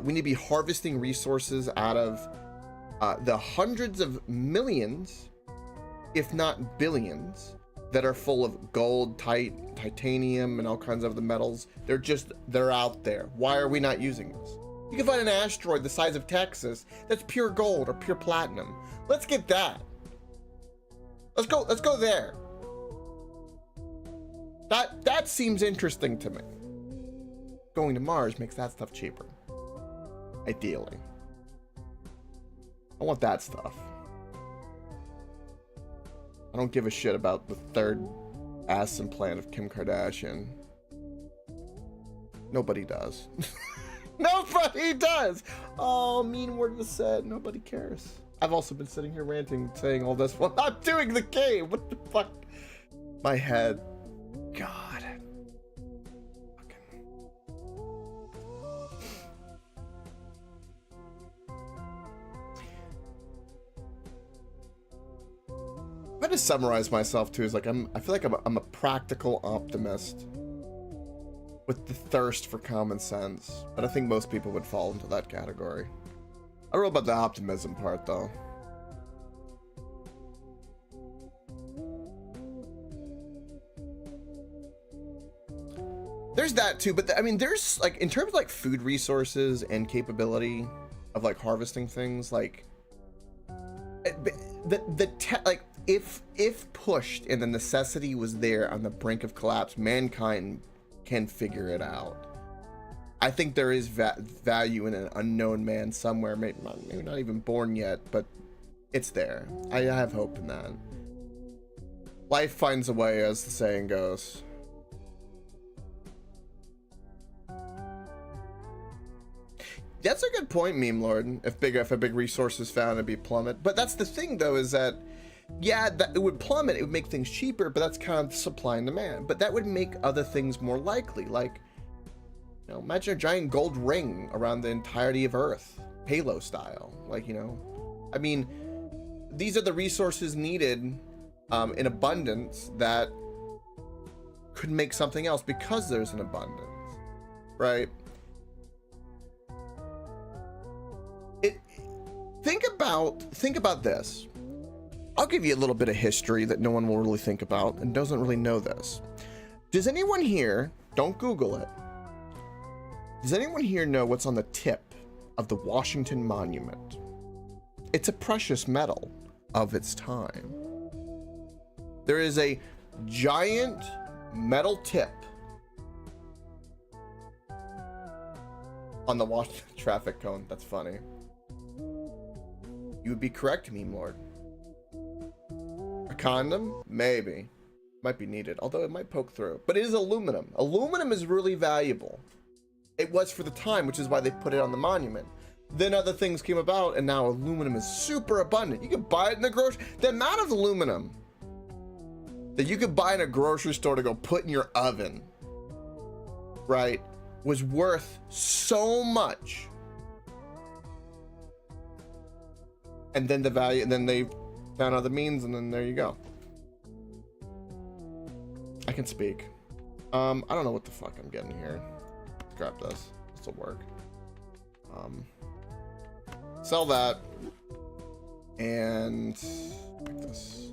We need to be harvesting resources out of the hundreds of millions, if not billions, that are full of gold, titanium, and all kinds of the metals. They're out there. Why are we not using this? You can find an asteroid the size of Texas that's pure gold or pure platinum. Let's get that. Let's go there. That seems interesting to me. Going to Mars makes that stuff cheaper. Ideally. I want that stuff. I don't give a shit about the third ass implant of Kim Kardashian. Nobody does. Nobody does. Oh, mean word was said. Nobody cares. I've also been sitting here ranting, saying all this while I'm doing the game. What the fuck? My head. God. Fucking. If I just summarize myself too, is like I feel like I'm a practical optimist with the thirst for common sense, but I think most people would fall into that category. I don't know about the optimism part though. There's that too, but I mean, there's like, in terms of like food resources and capability of like harvesting things, like like if pushed and the necessity was there on the brink of collapse, mankind can figure it out. I think there is value in an unknown man somewhere, maybe not even born yet, but it's there. I have hope in that. Life finds a way, as the saying goes. That's a good point, Meme Lord. If a big resource is found, it'd be plummet. But that's the thing, though, is that, yeah, that it would plummet. It would make things cheaper, but that's kind of supply and demand. But that would make other things more likely, like You know, imagine a giant gold ring around the entirety of Earth, Halo style. Like, you know, I mean, these are the resources needed in abundance that could make something else because there's an abundance, right? Think about this. I'll give you a little bit of history that no one will really think about and doesn't really know this. Does anyone here, don't Google it, does anyone here know what's on the tip of the Washington Monument? It's a precious metal of its time. There is a giant metal tip on the Washington traffic cone. That's funny. You would be correct, meme lord. A condom? Maybe. Might be needed, although it might poke through. But it is aluminum. Aluminum is really valuable. It was for the time, which is why they put it on the monument. Then other things came about, and now aluminum is super abundant. You can buy it in the grocery. The amount of aluminum that you could buy in a grocery store to go put in your oven, right, was worth so much. And then the value, and then they found other means, and then there you go. I can speak. I don't know what the fuck I'm getting here. Let's grab this. This will work. Sell that. And like this.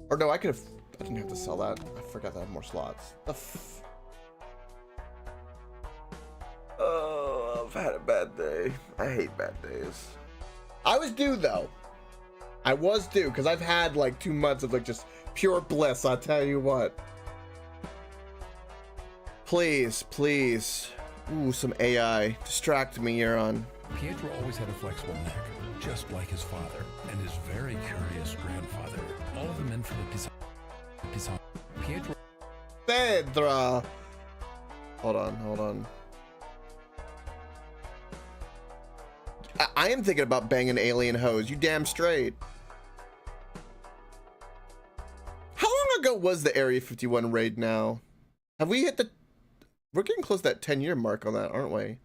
Or no, I didn't have to sell that. I forgot that I have more slots. Oh, I've had a bad day. I hate bad days. I was due though. I was due because I've had like 2 months of like just pure bliss. I'll tell you what. Please, please. Ooh, some AI. Distract me, you're on. Pietro always had a flexible neck, just like his father and his very curious grandfather. All of the men from the Pisano. Pietro. Pedro. Hold on. I am thinking about banging alien hoes. You damn straight. How long ago was the Area 51 raid now? Have we hit the... We're getting close to that 10-year mark on that, aren't we?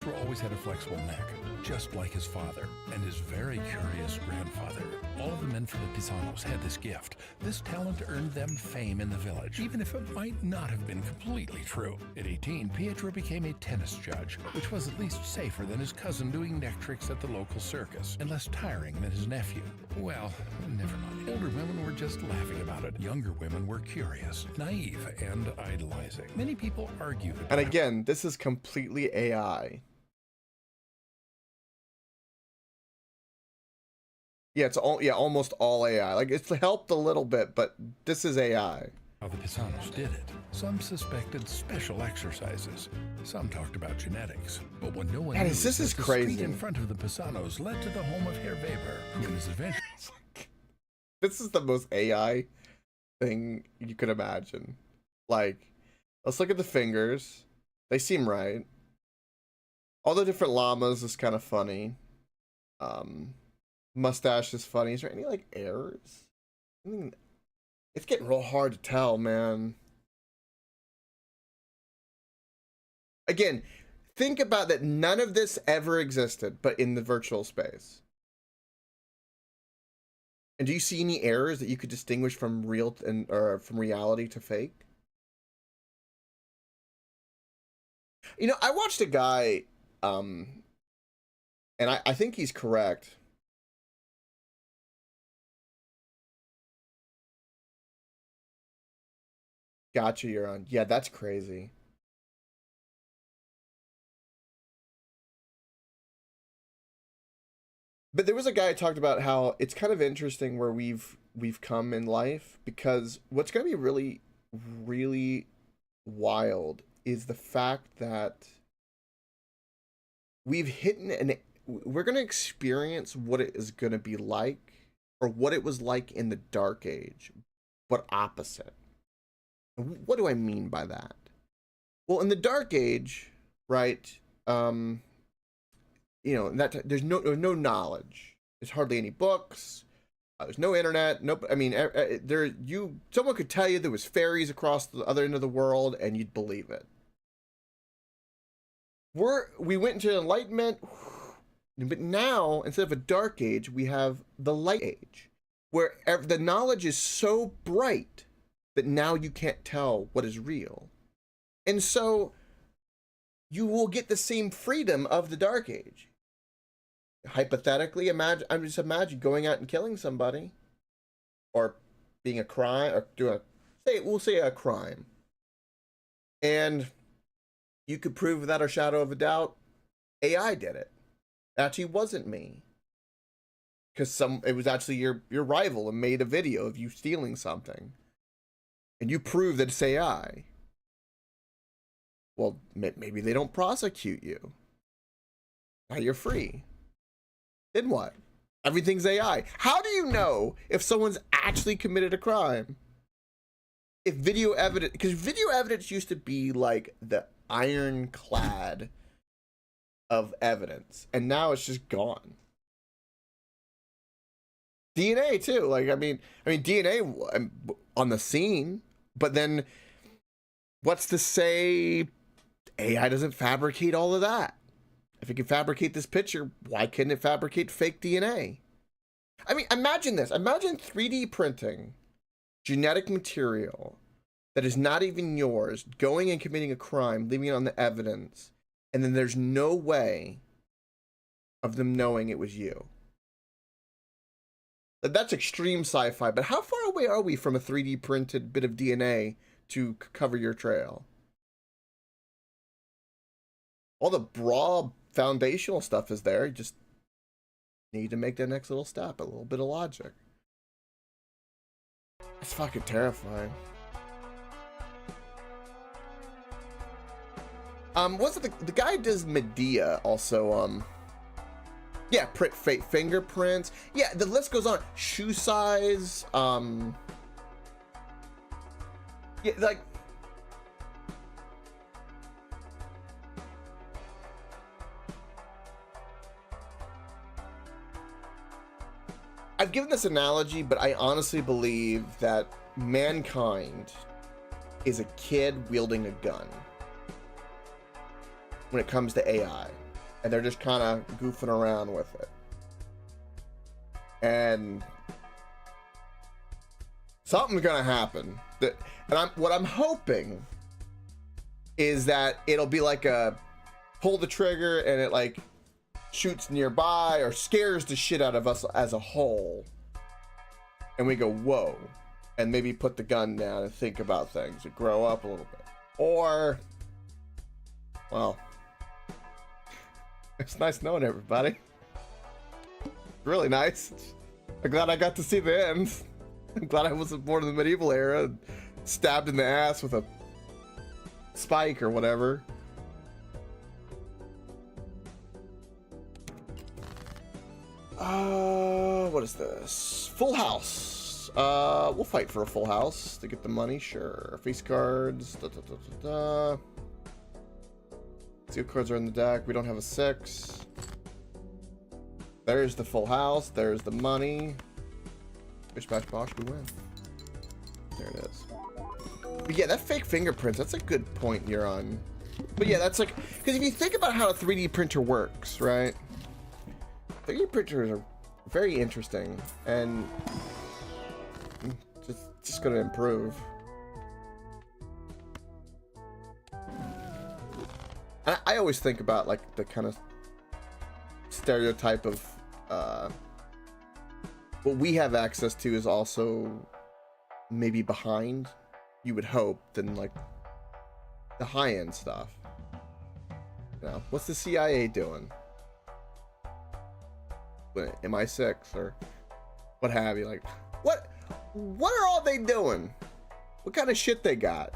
Pietro always had a flexible neck, just like his father and his very curious grandfather. All of the men from the Pisanos had this gift. This talent earned them fame in the village, even if it might not have been completely true. At 18, Pietro became a tennis judge, which was at least safer than his cousin doing neck tricks at the local circus, and less tiring than his nephew. Well, never mind. Older women were just laughing about it. Younger women were curious, naive, and idolizing. Many people argued about And again, this is completely AI. Yeah, it's all, yeah, almost all AI. Like, it's helped a little bit, but this is AI. how the Pisanos did it. Some suspected special exercises. Some talked about genetics. But what no one knew This is the crazy. street in front of the Pisanos led to the home of Herr Weber, who in his adventure... This is the most AI thing you could imagine. Like, let's look at the fingers. They seem right. All the different llamas is kind of funny. Mustache is funny. Is there any like errors? I mean, it's getting real hard to tell, man. Again, think about that. None of this ever existed, but in the virtual space. And do you see any errors that you could distinguish from real and or from reality to fake? You know, I watched a guy, and I think he's correct. Gotcha, you're on. Yeah, that's crazy. But there was a guy who talked about how it's kind of interesting where we've come in life, because what's going to be really, really wild is the fact that we've hit we're going to experience what it is going to be like, or what it was like in the Dark Age, but opposite. What do I mean by that? Well, in the Dark Age, right, you know, that there's no knowledge. There's hardly any books. There's no internet. Nope. I mean, someone could tell you there was fairies across the other end of the world, and you'd believe it. We went into enlightenment, but now instead of a dark age, we have the light age, where the knowledge is so bright that now you can't tell what is real, and so you will get the same freedom of the dark age. Hypothetically, imagine going out and killing somebody, or being a crime, or we'll say a crime, and you could prove without a shadow of a doubt AI did it. Actually, wasn't me, because it was actually your rival and made a video of you stealing something, and you prove that it's AI. Well, maybe they don't prosecute you. Now you're free. Then what? Everything's AI. How do you know if someone's actually committed a crime? If video evidence, because video evidence used to be like the ironclad of evidence, and now it's just gone. DNA too. Like, I mean DNA on the scene, but then what's to say AI doesn't fabricate all of that? If it can fabricate this picture, why couldn't it fabricate fake DNA? I mean, imagine this. Imagine 3D printing genetic material that is not even yours, going and committing a crime, leaving it on the evidence, and then there's no way of them knowing it was you. That's extreme sci-fi, but how far away are we from a 3D printed bit of DNA to cover your trail? All the broad foundational stuff is there. You just need to make that next little step, a little bit of logic. It's fucking terrifying. What's it, the guy does Medea also, yeah, print fake fingerprints. Yeah, the list goes on. Shoe size, yeah, like, I've given this analogy, but I honestly believe that mankind is a kid wielding a gun when it comes to AI, and they're just kind of goofing around with it. And something's gonna happen. What I'm hoping is that it'll be like a pull the trigger and it like shoots nearby or scares the shit out of us as a whole, and we go whoa, and maybe put the gun down and think about things and grow up a little bit. Or, well, it's nice knowing everybody. Really nice. I'm glad I got to see the end. I'm glad I wasn't born in the medieval era and stabbed in the ass with a spike or whatever. What is this? Full house. We'll fight for a full house to get the money, sure. Face cards. Seal cards are in the deck. We don't have a 6. There's the full house. There's the money. Bish bash bosh, we win. There it is. But yeah, that fake fingerprints, that's a good point you're on. But yeah, that's like, because if you think about how a 3D printer works, right? 3D printers are very interesting and just gonna improve. I always think about like the kind of stereotype of what we have access to is also maybe behind, you would hope, than like the high-end stuff. You know, what's the CIA doing? MI6 or what have you? Like, what are all they doing? What kind of shit they got?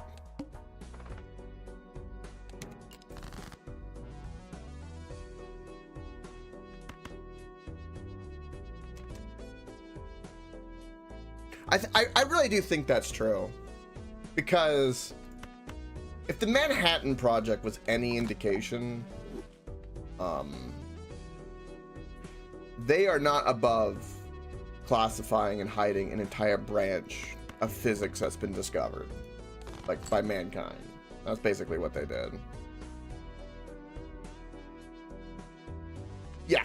I really do think that's true, because if the Manhattan Project was any indication, they are not above classifying and hiding an entire branch of physics that's been discovered, like, by mankind. That's basically what they did. Yeah.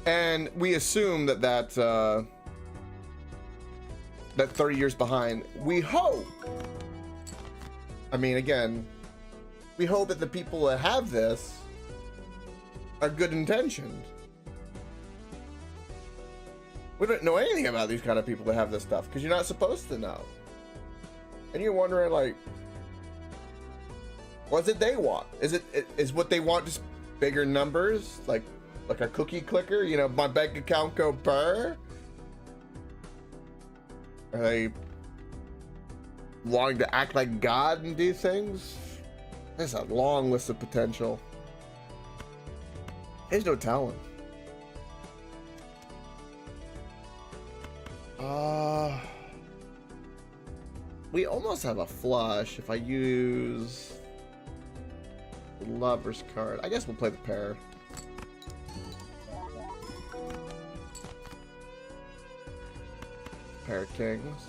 And we assume that 30 years behind, we hope. I mean, again, we hope that the people that have this are good intentioned. We don't know anything about these kind of people that have this stuff because you're not supposed to know. And you're wondering, like, what did they want? Is what they want just bigger numbers, like a cookie clicker? You know, my bank account go burr. Are they wanting to act like God and do things? There's a long list of potential. There's no telling. We almost have a flush if I use the lover's card. I guess we'll play the pair. Pair of kings.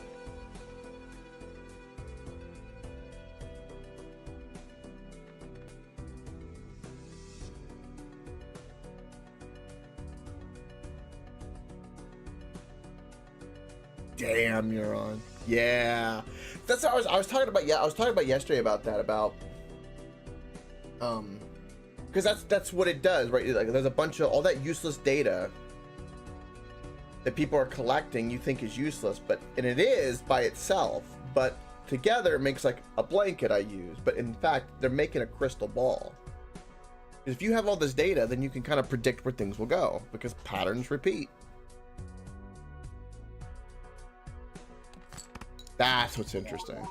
Damn, you're on. Yeah, that's what I was talking about. Yeah, I was talking about yesterday about that, because that's what it does, right? Like, there's a bunch of all that useless data that people are collecting. You think is useless, and it is by itself. But together, it makes like a blanket I use. But in fact, they're making a crystal ball. If you have all this data, then you can kind of predict where things will go because patterns repeat. That's what's interesting.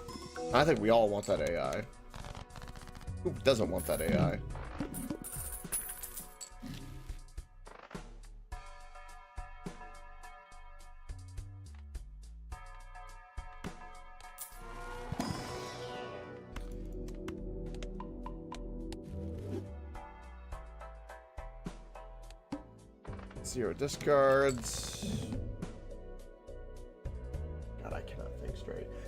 I think we all want that AI. Who doesn't want that AI? Zero discards.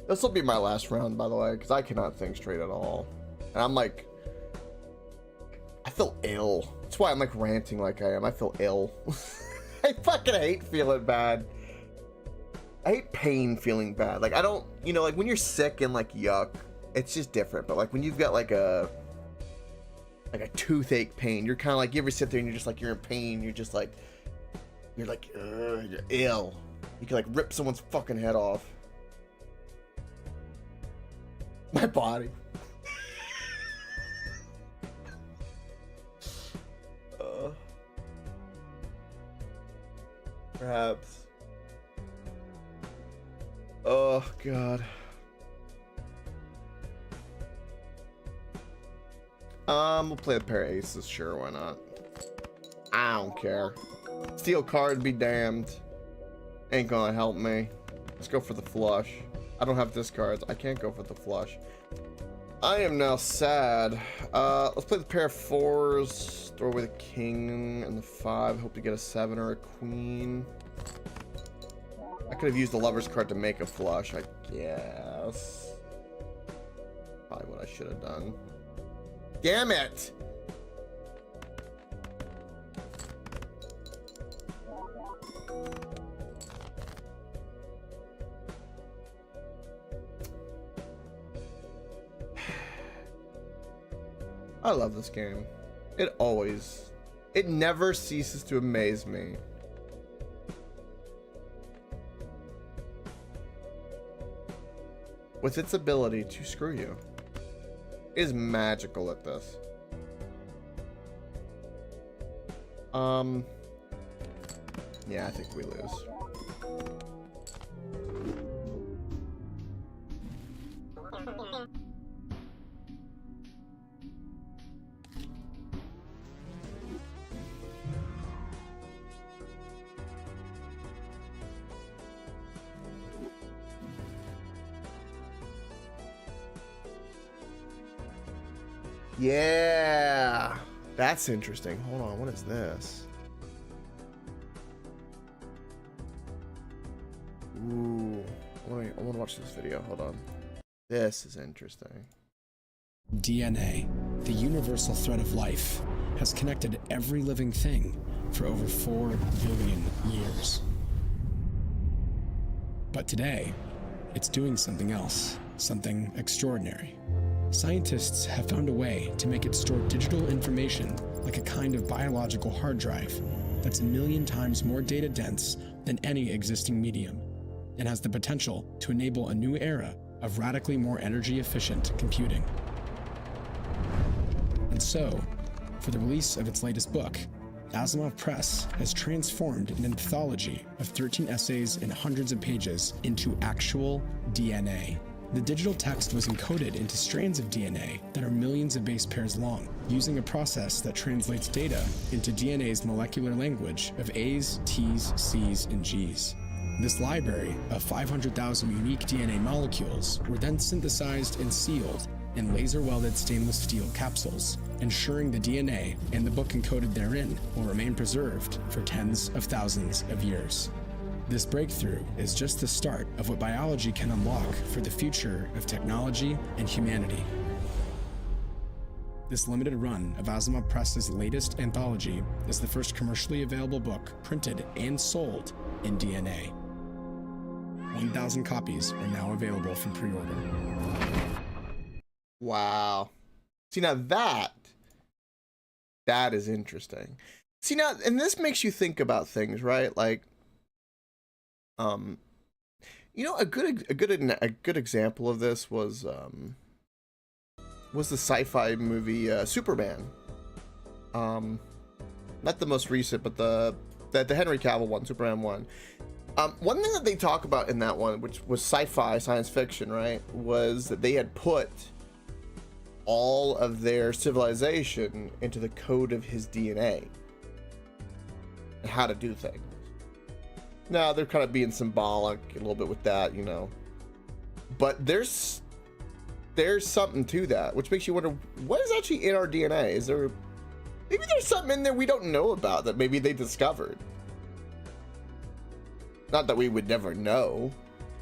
This will be my last round, by the way, because I cannot think straight at all. And I'm like, I feel ill. That's why I'm like ranting like I am. I feel ill. I fucking hate feeling bad. I hate pain feeling bad. Like, I don't, you know, like when you're sick and like yuck, it's just different. But like when you've got like a toothache pain, you're kind of like, you ever sit there and you're just like, you're in pain. You're like, you're ill. You can like rip someone's fucking head off. My body. Perhaps. Oh, God. We'll play a pair of aces. Sure, why not? I don't care. Steal card be damned. Ain't gonna help me. Let's go for the flush. I don't have discards. I can't go for the flush. I am now sad. Let's play the pair of fours. Throw away the king and the 5. Hope to get a 7 or a queen. I could have used the lover's card to make a flush, I guess. Probably what I should have done. Damn it! I love this game. It never ceases to amaze me. With its ability to screw you. It is magical at this. Yeah, I think we lose. Yeah, that's interesting. Hold on, what is this? Ooh, I want to watch this video. Hold on. This is interesting. DNA, the universal thread of life, has connected every living thing for over 4 billion years. But today, it's doing something else, something extraordinary. Scientists have found a way to make it store digital information like a kind of biological hard drive that's 1 million times more data dense than any existing medium, and has the potential to enable a new era of radically more energy efficient computing. And so, for the release of its latest book, Asimov Press has transformed an anthology of 13 essays and hundreds of pages into actual DNA. The digital text was encoded into strands of DNA that are millions of base pairs long, using a process that translates data into DNA's molecular language of A's, T's, C's, and G's. This library of 500,000 unique DNA molecules were then synthesized and sealed in laser-welded stainless steel capsules, ensuring the DNA and the book encoded therein will remain preserved for tens of thousands of years. This breakthrough is just the start of what biology can unlock for the future of technology and humanity. This limited run of Asimov Press's latest anthology is the first commercially available book printed and sold in DNA. 1,000 copies are now available for pre-order. Wow. See, now that is interesting. See, now, and this makes you think about things, right? Like, you know, a good example of this was the sci-fi movie Superman. Not the most recent, but the Henry Cavill one, Superman 1. One thing that they talk about in that one, which was sci-fi, science fiction, right, was that they had put all of their civilization into the code of his DNA and how to do things. Now, they're kind of being symbolic a little bit with that, you know. But there's something to that, which makes you wonder, what is actually in our DNA? Is there... maybe there's something in there we don't know about that maybe they discovered. Not that we would never know.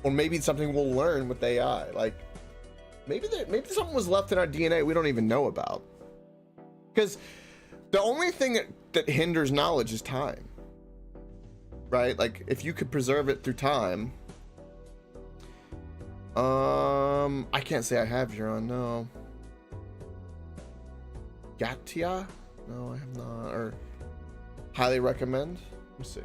Or maybe something we'll learn with AI. Like, maybe something was left in our DNA we don't even know about. Because the only thing that hinders knowledge is time. Right? Like, if you could preserve it through time. I can't say I have Huron, no. Gatia? No, I have not. Or highly recommend. Let me see.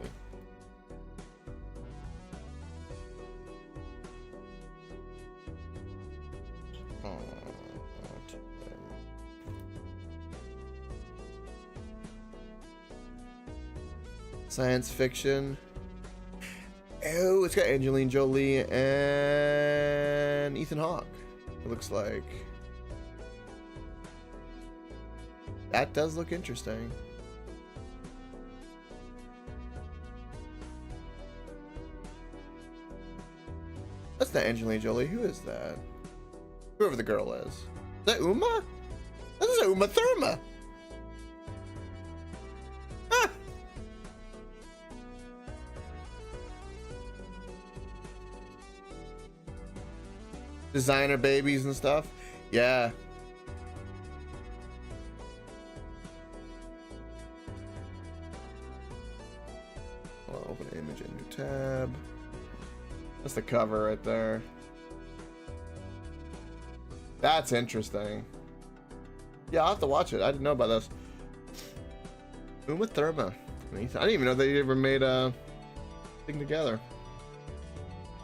Science fiction. Oh, it's got Angelina Jolie and Ethan Hawke. It looks like. That does look interesting. That's not Angelina Jolie. Who is that? Whoever the girl is. Is that Uma? That is Uma Thurma. Ah. Designer babies and stuff. Yeah. I'll open an image in new tab. That's the cover right there. That's interesting. Yeah, I'll have to watch it. I didn't know about this. Uma Thurma. I didn't even know they ever made a thing together.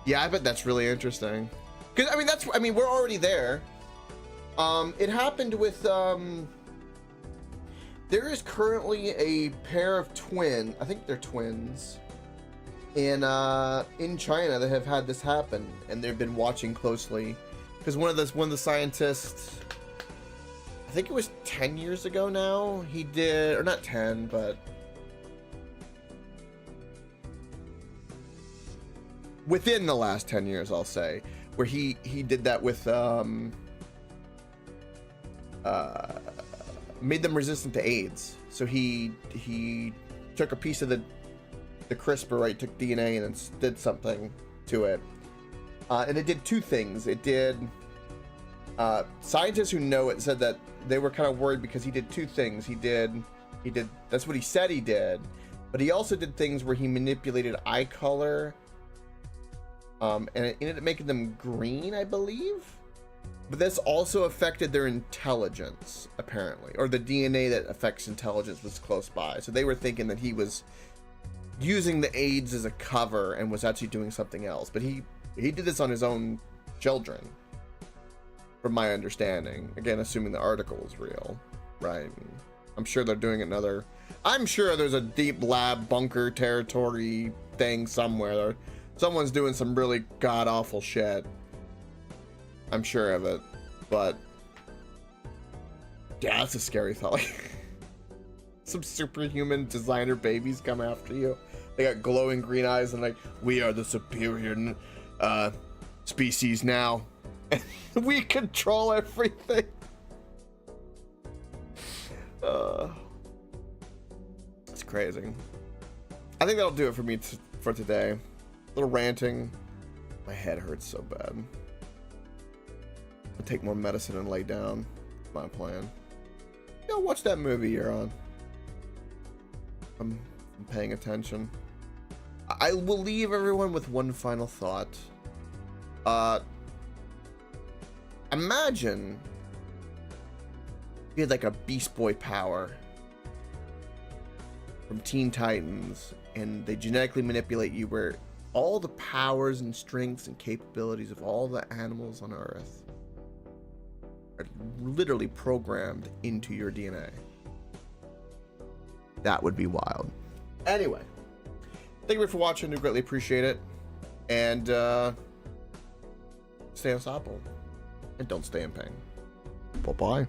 Yeah, I bet that's really interesting. Because I mean, we're already there. It happened with there is currently a pair of twin, I think they're twins, in China that have had this happen, and they've been watching closely. Because one of the scientists, I think it was 10 years ago now, he did, or not 10, but within the last 10 years, I'll say, where he did that with made them resistant to AIDS. So he took a piece of the CRISPR, right, took DNA and then did something to it. And it did two things. It did, scientists who know it said that they were kind of worried because he did two things. He did, that's what he said he did, but he also did things where he manipulated eye color, and it ended up making them green, I believe. But this also affected their intelligence, apparently, or the DNA that affects intelligence was close by. So they were thinking that he was using the AIDS as a cover and was actually doing something else. But he did this on his own children, from my understanding. Again, assuming the article is real, right? I'm sure they're doing another. I'm sure there's a deep lab bunker territory thing somewhere. Someone's doing some really god awful shit. I'm sure of it, but yeah, that's a scary thought. Like, some superhuman designer babies come after you. They got glowing green eyes and like, we are the superior species now. We control everything. It's crazy. I think that'll do it for me for today. A little ranting. My head hurts so bad. I'll take more medicine and lay down. My plan. Yeah, watch that movie you're on. I'm paying attention. I will leave everyone with one final thought. Imagine you had like a Beast Boy power from Teen Titans, and they genetically manipulate you where all the powers and strengths and capabilities of all the animals on Earth are literally programmed into your DNA. That would be wild. Anyway, thank you for watching. I greatly appreciate it. And stay unstoppable. And don't stay in pain. Bye-bye.